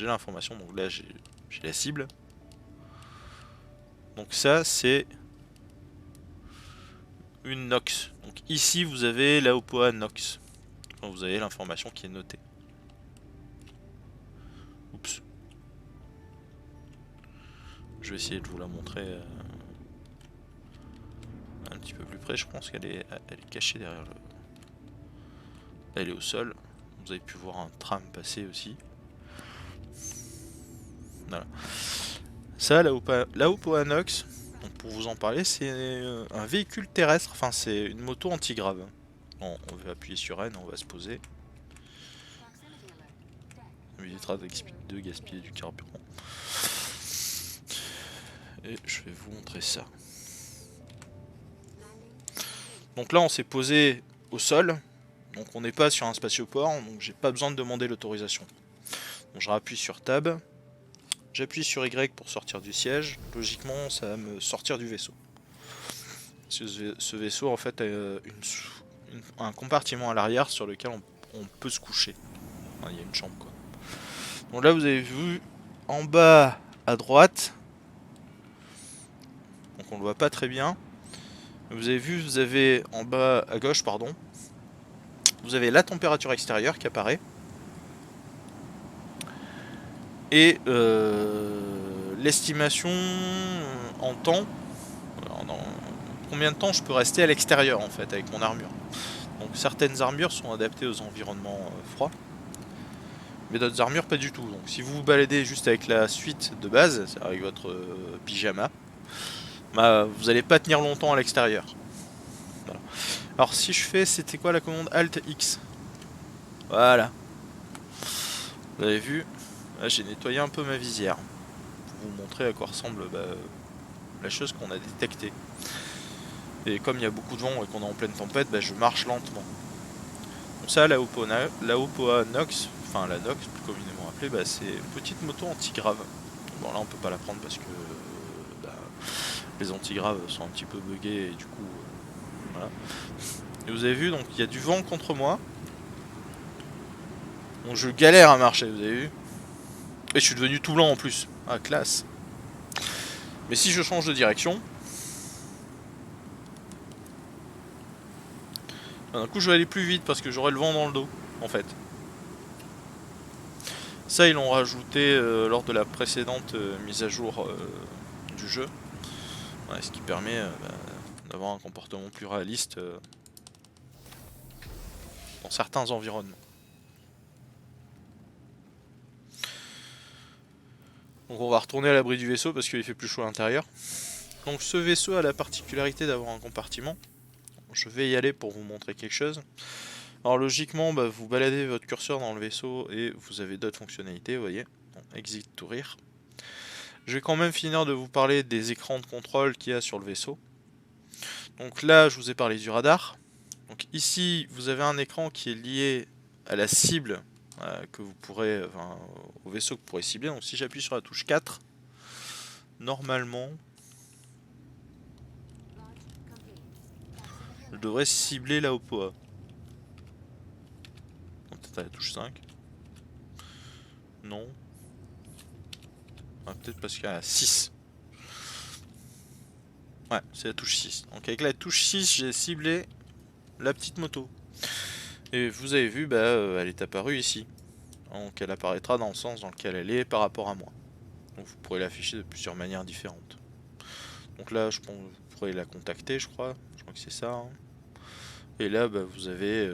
[SPEAKER 1] j'ai l'information, donc là j'ai la cible. Donc ça c'est une Nox. Donc ici vous avez la Opoa Nox. Donc, vous avez l'information qui est notée. Oups. Je vais essayer de vous la montrer un petit peu plus près. Je pense qu'elle est cachée derrière le... Elle est au sol. Vous avez pu voir un tram passer aussi. Voilà. Ça, la Opoa Nox, donc pour vous en parler, c'est un véhicule terrestre. Enfin, c'est une moto anti-grave. Bon, on va appuyer sur N, on va se poser. On évitera de gaspiller du carburant. Et je vais vous montrer ça. Donc là on s'est posé au sol. Donc on n'est pas sur un spatioport. Donc j'ai pas besoin de demander l'autorisation. Donc je rappuie sur Tab. J'appuie sur Y pour sortir du siège. Logiquement ça va me sortir du vaisseau. Ce vaisseau en fait a un compartiment à l'arrière sur lequel on peut se coucher. Enfin, il y a une chambre quoi. Donc là vous avez vu en bas à droite. Donc on le voit pas très bien. Vous avez vu, vous avez en bas à gauche, pardon, vous avez la température extérieure qui apparaît. Et l'estimation en temps, combien de temps je peux rester à l'extérieur en fait avec mon armure. Donc certaines armures sont adaptées aux environnements froids. Mais d'autres armures pas du tout. Donc si vous vous baladez juste avec la suite de base, c'est avec votre pyjama, bah, vous n'allez pas tenir longtemps à l'extérieur. Voilà. Alors si je fais, c'était quoi la commande Alt X? Voilà. Vous avez vu, j'ai nettoyé un peu ma visière. Pour vous montrer à quoi ressemble la chose qu'on a détectée. Et comme il y a beaucoup de vent et qu'on est en pleine tempête, je marche lentement. Donc ça, la Opoa Nox, enfin la Nox plus communément appelée, c'est une petite moto anti-grave. Bon là on peut pas la prendre parce que les anti-graves sont un petit peu buggés et du coup voilà. Et vous avez vu, donc il y a du vent contre moi. Donc je galère à marcher, vous avez vu. Et je suis devenu tout blanc en plus. Ah classe. Mais si je change de direction, d'un coup je vais aller plus vite parce que j'aurai le vent dans le dos en fait. Ça ils l'ont rajouté lors de la précédente mise à jour du jeu. Ouais, ce qui permet d'avoir un comportement plus réaliste dans certains environnements. Donc on va retourner à l'abri du vaisseau parce qu'il fait plus chaud à l'intérieur. Donc ce vaisseau a la particularité d'avoir un compartiment. Je vais y aller pour vous montrer quelque chose. Alors logiquement, vous baladez votre curseur dans le vaisseau et vous avez d'autres fonctionnalités, vous voyez. Donc, exit to rear. Je vais quand même finir de vous parler des écrans de contrôle qu'il y a sur le vaisseau. Donc là, je vous ai parlé du radar. Donc ici, vous avez un écran qui est lié à la cible que vous pourrez, au vaisseau que vous pourrez cibler. Donc si j'appuie sur la touche 4, normalement, je devrais cibler la Opoa. Peut-être à la touche 5. Non. Peut-être parce qu'il y a 6. Ouais, c'est la touche 6. Donc avec la touche 6, j'ai ciblé la petite moto. Et vous avez vu, elle est apparue ici. Donc elle apparaîtra dans le sens dans lequel elle est par rapport à moi. Donc vous pourrez l'afficher de plusieurs manières différentes. Donc là, je pense que vous pourrez la contacter, je crois. Je crois que c'est ça. Hein. Et là, vous avez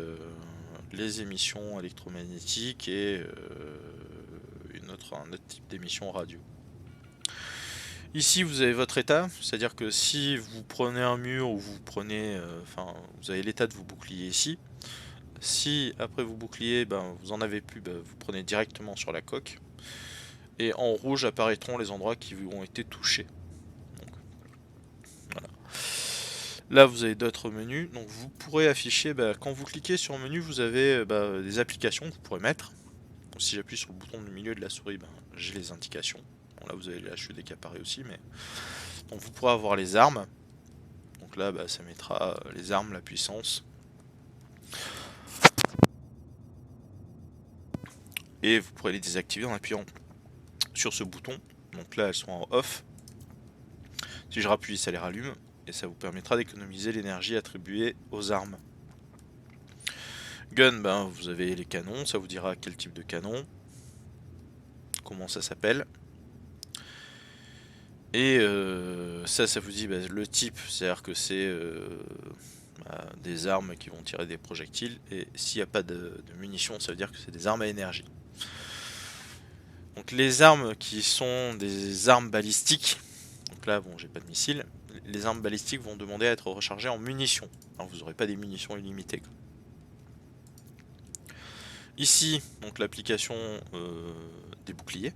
[SPEAKER 1] les émissions électromagnétiques et un autre type d'émission radio. Ici, vous avez votre état, c'est-à-dire que si vous prenez un mur ou vous prenez, vous avez l'état de vos boucliers ici. Si après vos boucliers, vous en avez plus, vous prenez directement sur la coque. Et en rouge apparaîtront les endroits qui ont été touchés. Donc, voilà. Là, vous avez d'autres menus. Donc, vous pourrez afficher, quand vous cliquez sur menu, vous avez des applications que vous pourrez mettre. Donc, si j'appuie sur le bouton du milieu de la souris, j'ai les indications. Bon, là, vous avez la HUD qui apparaît aussi, mais donc vous pourrez avoir les armes. Donc là, ça mettra les armes, la puissance. Et vous pourrez les désactiver en appuyant sur ce bouton. Donc là elles sont en off. Si je rappuie, ça les rallume et ça vous permettra d'économiser l'énergie attribuée aux armes. Gun, ben vous avez les canons, ça vous dira quel type de canon, comment ça s'appelle. Et ça vous dit le type, c'est-à-dire que c'est des armes qui vont tirer des projectiles, et s'il n'y a pas de munitions, ça veut dire que c'est des armes à énergie. Donc les armes qui sont des armes balistiques, donc là bon j'ai pas de missiles, les armes balistiques vont demander à être rechargées en munitions. Alors vous n'aurez pas des munitions illimitées. Ici, donc l'application des boucliers.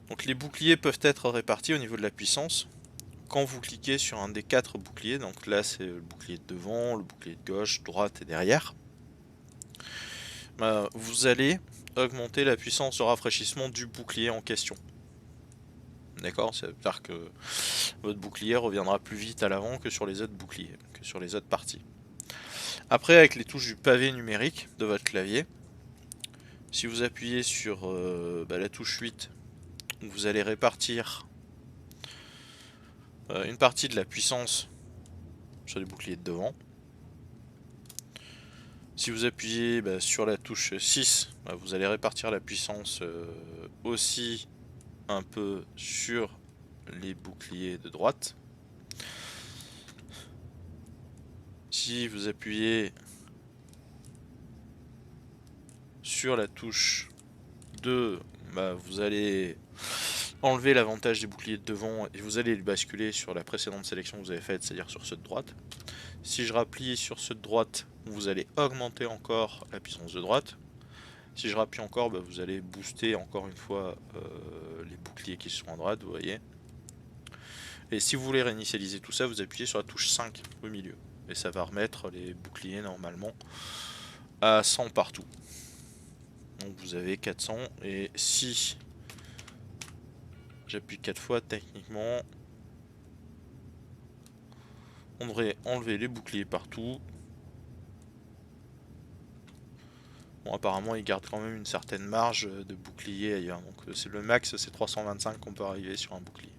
[SPEAKER 1] Donc les boucliers peuvent être répartis au niveau de la puissance. Quand vous cliquez sur un des 4 boucliers, donc là c'est le bouclier de devant, le bouclier de gauche, droite et derrière, vous allez augmenter la puissance de rafraîchissement du bouclier en question. D'accord, ça veut dire que votre bouclier reviendra plus vite à l'avant que sur les autres boucliers, que sur les autres parties. Après, avec les touches du pavé numérique de votre clavier, si vous appuyez sur la touche 8, vous allez répartir une partie de la puissance sur les boucliers de devant. Si vous appuyez sur la touche 6, vous allez répartir la puissance aussi un peu sur les boucliers de droite. Si vous appuyez sur la touche 2, vous allez enlever l'avantage des boucliers de devant et vous allez le basculer sur la précédente sélection que vous avez faite, c'est-à-dire sur ceux de droite. Si je rappuie sur ceux de droite, vous allez augmenter encore la puissance de droite. Si je rappuie encore, vous allez booster encore une fois les boucliers qui sont à droite, vous voyez. Et si vous voulez réinitialiser tout ça, vous appuyez sur la touche 5 au milieu. Et ça va remettre les boucliers normalement à 100 partout. Donc vous avez 400, et si j'appuie 4 fois, techniquement, on devrait enlever les boucliers partout. Bon, apparemment, il garde quand même une certaine marge de bouclier ailleurs. Donc c'est le max, c'est 325 qu'on peut arriver sur un bouclier.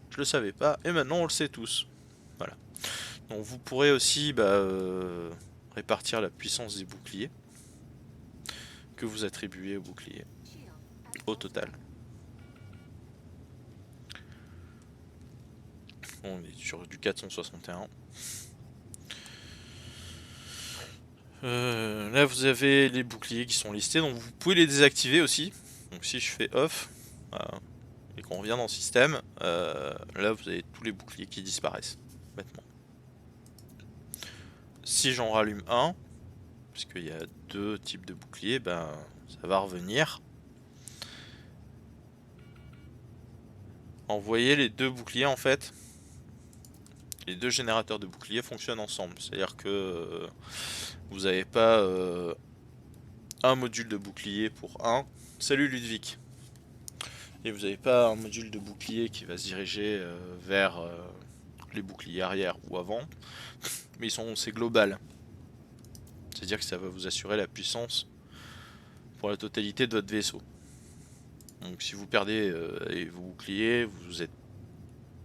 [SPEAKER 1] Je le savais pas, et maintenant on le sait tous. Voilà. Donc vous pourrez aussi répartir la puissance des boucliers que vous attribuez aux boucliers au total. On est sur du 461. Là vous avez les boucliers qui sont listés, donc vous pouvez les désactiver aussi. Donc si je fais off et qu'on revient dans le système, là vous avez tous les boucliers qui disparaissent bêtement. Si j'en rallume un, puisqu'il y a 2 types de boucliers, ça va revenir. Vous voyez les 2 boucliers en fait, les 2 générateurs de boucliers fonctionnent ensemble, c'est-à-dire que vous n'avez pas un module de bouclier pour un. Salut Ludwig. Et vous n'avez pas un module de bouclier qui va se diriger vers les boucliers arrière ou avant, mais c'est global. C'est-à-dire que ça va vous assurer la puissance pour la totalité de votre vaisseau. Donc si vous perdez vos boucliers, vous n'êtes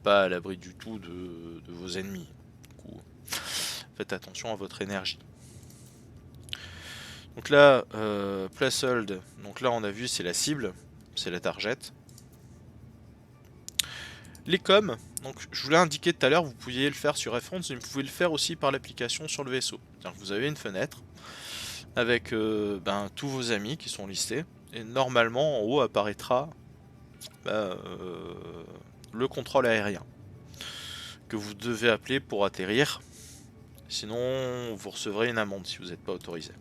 [SPEAKER 1] pas à l'abri du tout de vos ennemis. Du coup, faites attention à votre énergie. Donc là, placehold, donc là on a vu c'est la cible, c'est la target. Les coms, donc je vous l'ai indiqué tout à l'heure, vous pouviez le faire sur F11, mais vous pouvez le faire aussi par l'application sur le vaisseau. C'est-à-dire que vous avez une fenêtre avec tous vos amis qui sont listés, et normalement en haut apparaîtra le contrôle aérien que vous devez appeler pour atterrir, sinon vous recevrez une amende si vous n'êtes pas autorisé.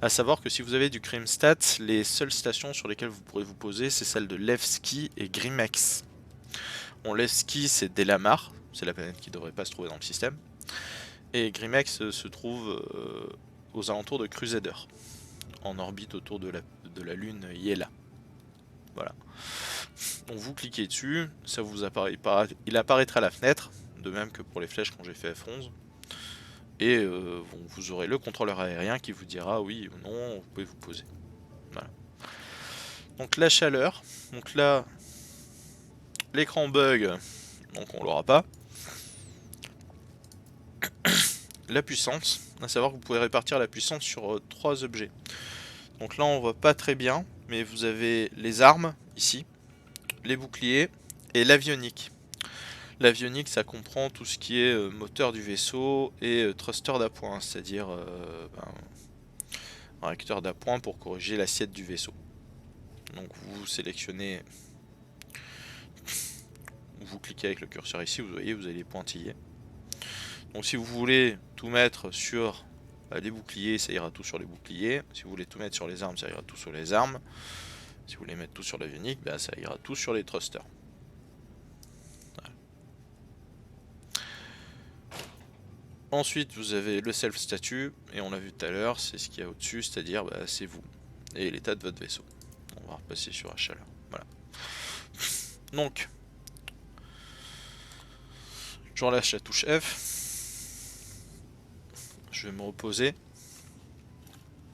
[SPEAKER 1] A savoir que si vous avez du Crimstat, les seules stations sur lesquelles vous pourrez vous poser, c'est celles de Levski et Grimex. Bon, Levski c'est Delamar, c'est la planète qui ne devrait pas se trouver dans le système, et Grimex se trouve aux alentours de Crusader, en orbite autour de la lune Yela. Voilà. Donc vous cliquez dessus, ça vous apparaît, il apparaîtra à la fenêtre, de même que pour les flèches quand j'ai fait F11. Et vous aurez le contrôleur aérien qui vous dira oui ou non, vous pouvez vous poser. Voilà. Donc la chaleur, donc là l'écran bug, donc on l'aura pas. La puissance, à savoir que vous pouvez répartir la puissance sur 3 objets. Donc là on voit pas très bien, mais vous avez les armes ici, les boucliers et l'avionique. L'avionique ça comprend tout ce qui est moteur du vaisseau et thruster d'appoint, c'est-à-dire un réacteur d'appoint pour corriger l'assiette du vaisseau. Donc vous sélectionnez, vous cliquez avec le curseur ici, vous voyez, vous avez les pointillés. Donc si vous voulez tout mettre sur les boucliers, ça ira tout sur les boucliers. Si vous voulez tout mettre sur les armes, ça ira tout sur les armes. Si vous voulez mettre tout sur l'avionique, bah, ça ira tout sur les thrusters. Voilà. Ensuite, vous avez le self statut, et on l'a vu tout à l'heure, c'est ce qu'il y a au-dessus, c'est-à-dire bah, c'est vous et l'état de votre vaisseau. On va repasser sur HL. Voilà. Donc, je relâche la touche F. Je vais me reposer.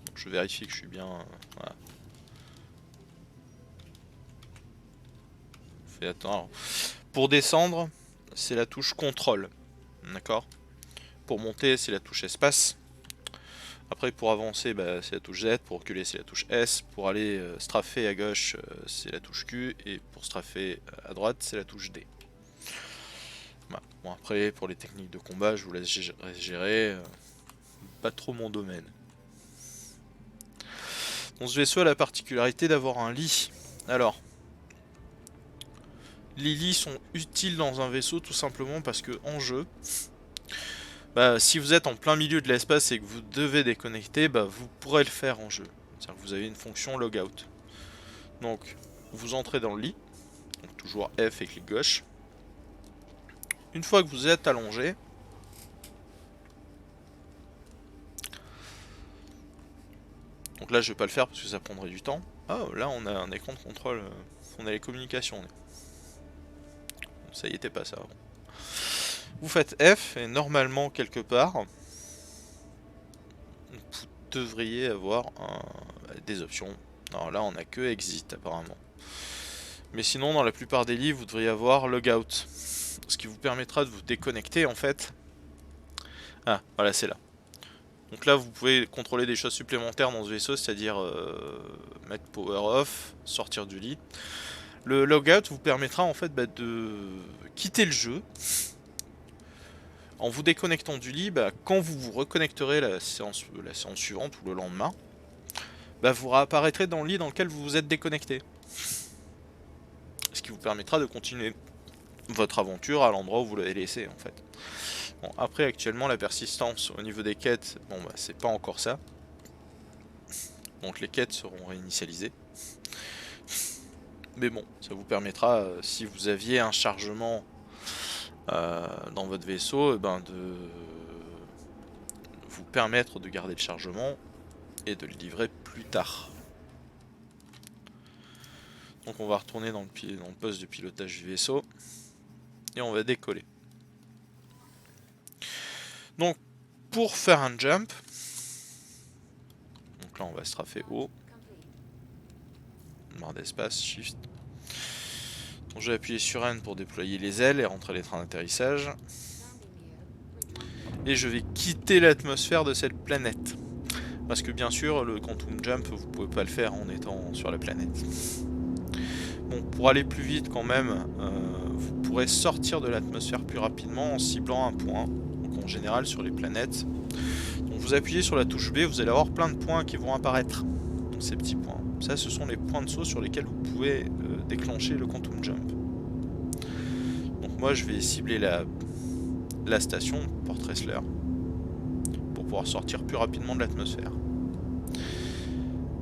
[SPEAKER 1] Donc, je vérifie que je suis bien. Voilà. Fais attendre. Pour descendre, c'est la touche contrôle. D'accord. Pour monter, c'est la touche espace. Après, pour avancer, bah, c'est la touche Z. Pour reculer, c'est la touche S. Pour aller strafer à gauche, c'est la touche Q. Et pour strafer à droite, c'est la touche D. Voilà. Bon, après, pour les techniques de combat, je vous laisse gérer. Pas trop mon domaine. Donc, ce vaisseau a la particularité d'avoir un lit. Alors, les lits sont utiles dans un vaisseau tout simplement parce que en jeu, bah, si vous êtes en plein milieu de l'espace et que vous devez déconnecter, bah, vous pourrez le faire en jeu. C'est-à-dire que vous avez une fonction logout. Donc, vous entrez dans le lit, donc toujours F et clic gauche. Une fois que vous êtes allongé, donc là je vais pas le faire parce que ça prendrait du temps. Ah, là on a un écran de contrôle, on a les communications. Ça y était pas ça avant. Vous faites F et normalement quelque part, vous devriez avoir des options. Alors là on a que Exit apparemment. Mais sinon dans la plupart des livres vous devriez avoir Logout. Ce qui vous permettra de vous déconnecter en fait. Ah voilà c'est là. Donc là vous pouvez contrôler des choses supplémentaires dans ce vaisseau, c'est-à-dire mettre power off, sortir du lit. Le logout vous permettra en fait de quitter le jeu en vous déconnectant du lit. Quand vous vous reconnecterez la séance suivante ou le lendemain, vous réapparaîtrez dans le lit dans lequel vous vous êtes déconnecté. Ce qui vous permettra de continuer votre aventure à l'endroit où vous l'avez laissé en fait. Bon, après actuellement la persistance au niveau des quêtes, bon c'est pas encore ça. Donc les quêtes seront réinitialisées. Mais bon, ça vous permettra, si vous aviez un chargement dans votre vaisseau, de vous permettre de garder le chargement et de le livrer plus tard. Donc on va retourner dans le poste de pilotage du vaisseau et on va décoller. Donc pour faire un jump, donc là on va strafer haut, barre d'espace, shift. Donc je vais appuyer sur N pour déployer les ailes et rentrer les trains d'atterrissage. Et je vais quitter l'atmosphère de cette planète. Parce que bien sûr, le Quantum Jump, vous pouvez pas le faire en étant sur la planète. Bon, pour aller plus vite quand même, vous pourrez sortir de l'atmosphère plus rapidement en ciblant un point. Donc en général sur les planètes. Donc vous appuyez sur la touche B, vous allez avoir plein de points qui vont apparaître. Donc ces petits points. Ça, ce sont les points de saut sur lesquels vous pouvez déclencher le Quantum Jump. Donc moi, je vais cibler la station, Port Ressler, pour pouvoir sortir plus rapidement de l'atmosphère.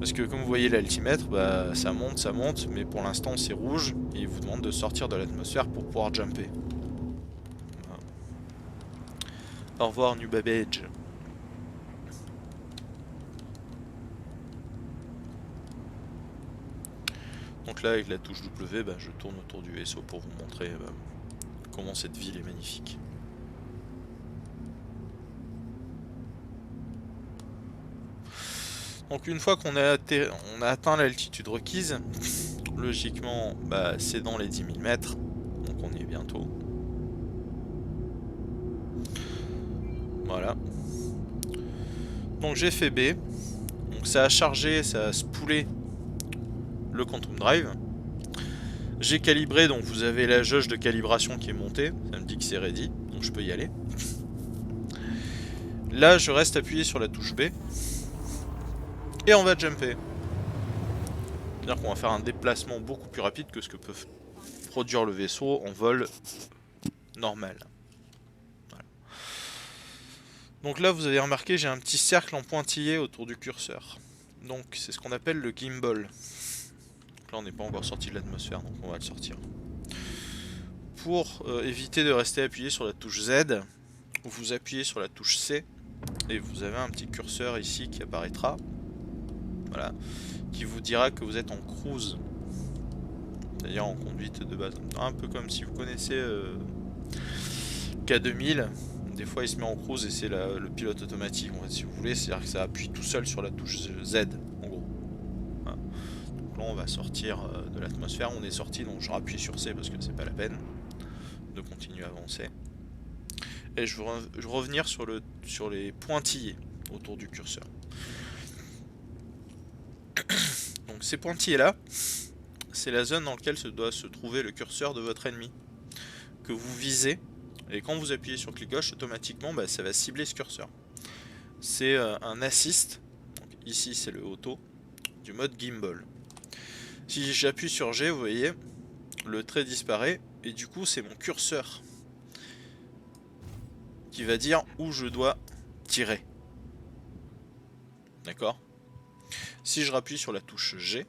[SPEAKER 1] Parce que comme vous voyez l'altimètre, ça monte, mais pour l'instant c'est rouge, et il vous demande de sortir de l'atmosphère pour pouvoir jumper. Voilà. Au revoir New Babbage. Donc là avec la touche W, je tourne autour du vaisseau pour vous montrer comment cette ville est magnifique. Donc une fois qu'on a, on a atteint l'altitude requise, logiquement bah, c'est dans les 10 000 mètres, donc on y est bientôt. Voilà. Donc j'ai fait B, donc ça a chargé, ça a spoolé le Quantum Drive. J'ai calibré, donc vous avez la jauge de calibration qui est montée, ça me dit que c'est ready, donc je peux y aller. Là je reste appuyé sur la touche B, et on va jumper. C'est-à-dire qu'on va faire un déplacement beaucoup plus rapide que ce que peut produire le vaisseau en vol normal. Voilà. Donc là vous avez remarqué, j'ai un petit cercle en pointillé autour du curseur. Donc c'est ce qu'on appelle le gimbal. Donc là on n'est pas encore sorti de l'atmosphère, donc on va le sortir. Pour éviter de rester appuyé sur la touche Z, vous appuyez sur la touche C et vous avez un petit curseur ici qui apparaîtra, voilà, qui vous dira que vous êtes en cruise, c'est-à-dire en conduite de base. Un peu comme si vous connaissez K2000, des fois il se met en cruise et c'est le pilote automatique, en fait, si vous voulez, c'est-à-dire que ça appuie tout seul sur la touche Z, en gros. Voilà. Donc là on va sortir de l'atmosphère, on est sorti, donc je rappuie sur C parce que c'est pas la peine de continuer à avancer. Et je vais revenir sur les pointillés autour du curseur. Donc ces pointillés là, c'est la zone dans laquelle doit se trouver le curseur de votre ennemi, que vous visez, et quand vous appuyez sur clic gauche, automatiquement bah, ça va cibler ce curseur. C'est un assist, donc ici c'est le auto, du mode gimbal. Si j'appuie sur G, vous voyez, le trait disparaît, et du coup c'est mon curseur qui va dire où je dois tirer. D'accord ? Si je rappuie sur la touche G,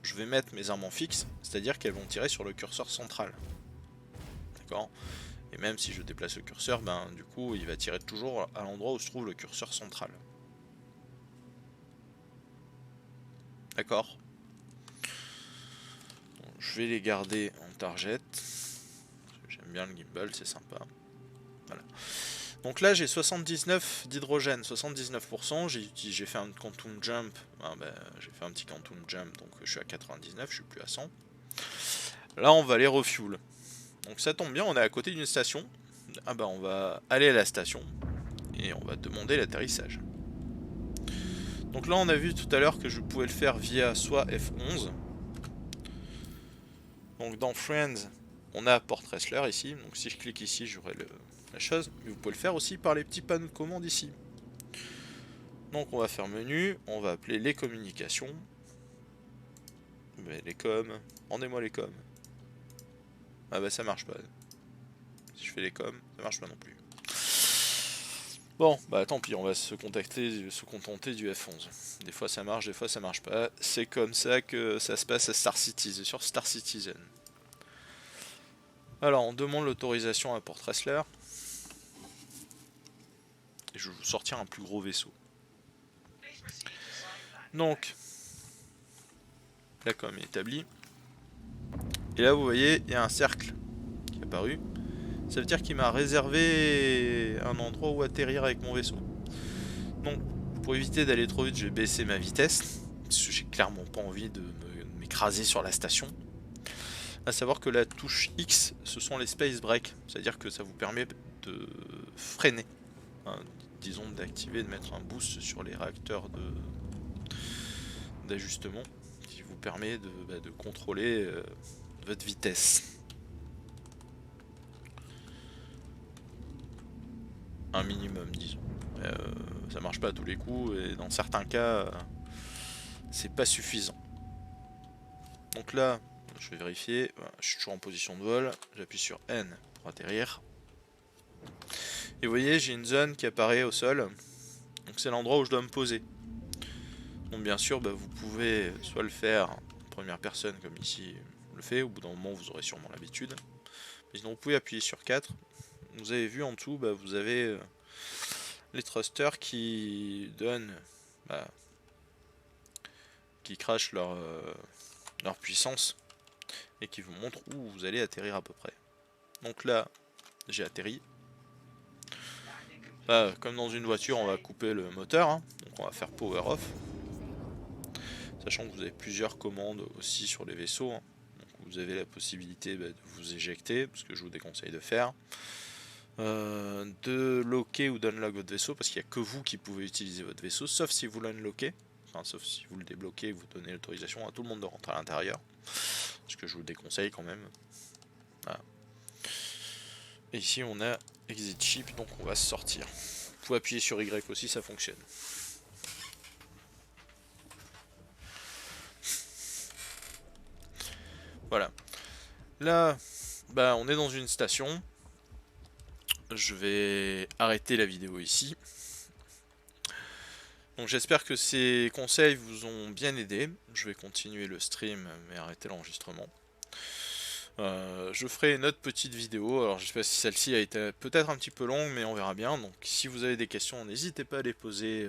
[SPEAKER 1] je vais mettre mes armes en fixe, c'est-à-dire qu'elles vont tirer sur le curseur central. D'accord ? Et même si je déplace le curseur, ben du coup il va tirer toujours à l'endroit où se trouve le curseur central. D'accord ? Je vais les garder en target. J'aime bien le gimbal, c'est sympa. Voilà. Donc là j'ai 79 d'hydrogène, 79%, j'ai fait un quantum jump, j'ai fait un petit quantum jump, donc je suis à 99, je suis plus à 100. Là on va aller refuel. Donc ça tombe bien, on est à côté d'une station. Ah bah on va aller à la station et on va demander l'atterrissage. Donc là on a vu tout à l'heure que je pouvais le faire via soit F11. Donc dans Friends, on a Port Wrestler ici, donc si je clique ici j'aurai la chose, mais vous pouvez le faire aussi par les petits panneaux de commande ici. Donc on va faire menu, on va appeler les communications. Mais les coms, rendez-moi les coms. Ah bah ça marche pas. Si je fais les coms, ça marche pas non plus. Bon, bah tant pis, on va se contenter du F11. Des fois ça marche, des fois ça marche pas. C'est comme ça que ça se passe à Star Citizen, sur Star Citizen. Alors, on demande l'autorisation à Port Wrestler. Et je vais vous sortir un plus gros vaisseau. Donc, la com est établie. Et là, vous voyez, il y a un cercle qui est apparu. Ça veut dire qu'il m'a réservé un endroit où atterrir avec mon vaisseau. Donc, pour éviter d'aller trop vite, je vais baisser ma vitesse. Parce que j'ai clairement pas envie de m'écraser sur la station. À savoir que la touche X, ce sont les space breaks. C'est-à-dire que ça vous permet de freiner. Hein, disons d'activer, de mettre un boost sur les réacteurs d'ajustement. Qui vous permet de contrôler votre vitesse. Un minimum, disons. Ça marche pas à tous les coups et dans certains cas, c'est pas suffisant. Donc là, je vais vérifier. Voilà, je suis toujours en position de vol. J'appuie sur N pour atterrir. Et vous voyez, j'ai une zone qui apparaît au sol. Donc c'est l'endroit où je dois me poser. Donc bien sûr, vous pouvez soit le faire en première personne comme ici on le fait. Au bout d'un moment, vous aurez sûrement l'habitude. Mais sinon, vous pouvez appuyer sur 4. Vous avez vu en dessous, vous avez les thrusters qui donnent, qui crachent leur puissance et qui vous montrent où vous allez atterrir à peu près. Donc là, j'ai atterri. Comme dans une voiture, on va couper le moteur, hein. Donc on va faire power off. sachant que vous avez plusieurs commandes aussi sur les vaisseaux, hein. Donc vous avez la possibilité de vous éjecter, ce que je vous déconseille de faire, de locker ou d'unlock votre vaisseau, parce qu'il n'y a que vous qui pouvez utiliser votre vaisseau, sauf si vous l'unlockez, enfin sauf si vous le débloquez, vous donnez l'autorisation à tout le monde de rentrer à l'intérieur, ce que je vous déconseille quand même. Voilà. Et ici on a exit ship, donc on va sortir. Vous pouvez appuyer sur Y aussi, ça fonctionne. Voilà. Là, bah, on est dans une station. Je vais arrêter la vidéo ici. Donc j'espère que ces conseils vous ont bien aidé. Je vais continuer le stream, mais arrêter l'enregistrement. Je ferai une autre petite vidéo, alors je sais pas si celle-ci a été peut-être un petit peu longue, mais on verra bien. Donc si vous avez des questions, n'hésitez pas à les poser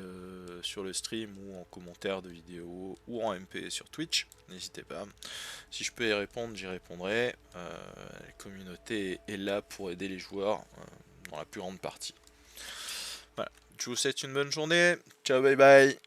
[SPEAKER 1] sur le stream ou en commentaire de vidéo ou en MP sur Twitch, n'hésitez pas. Si je peux y répondre, j'y répondrai. La communauté est là pour aider les joueurs dans la plus grande partie. Voilà, je vous souhaite une bonne journée, ciao bye bye.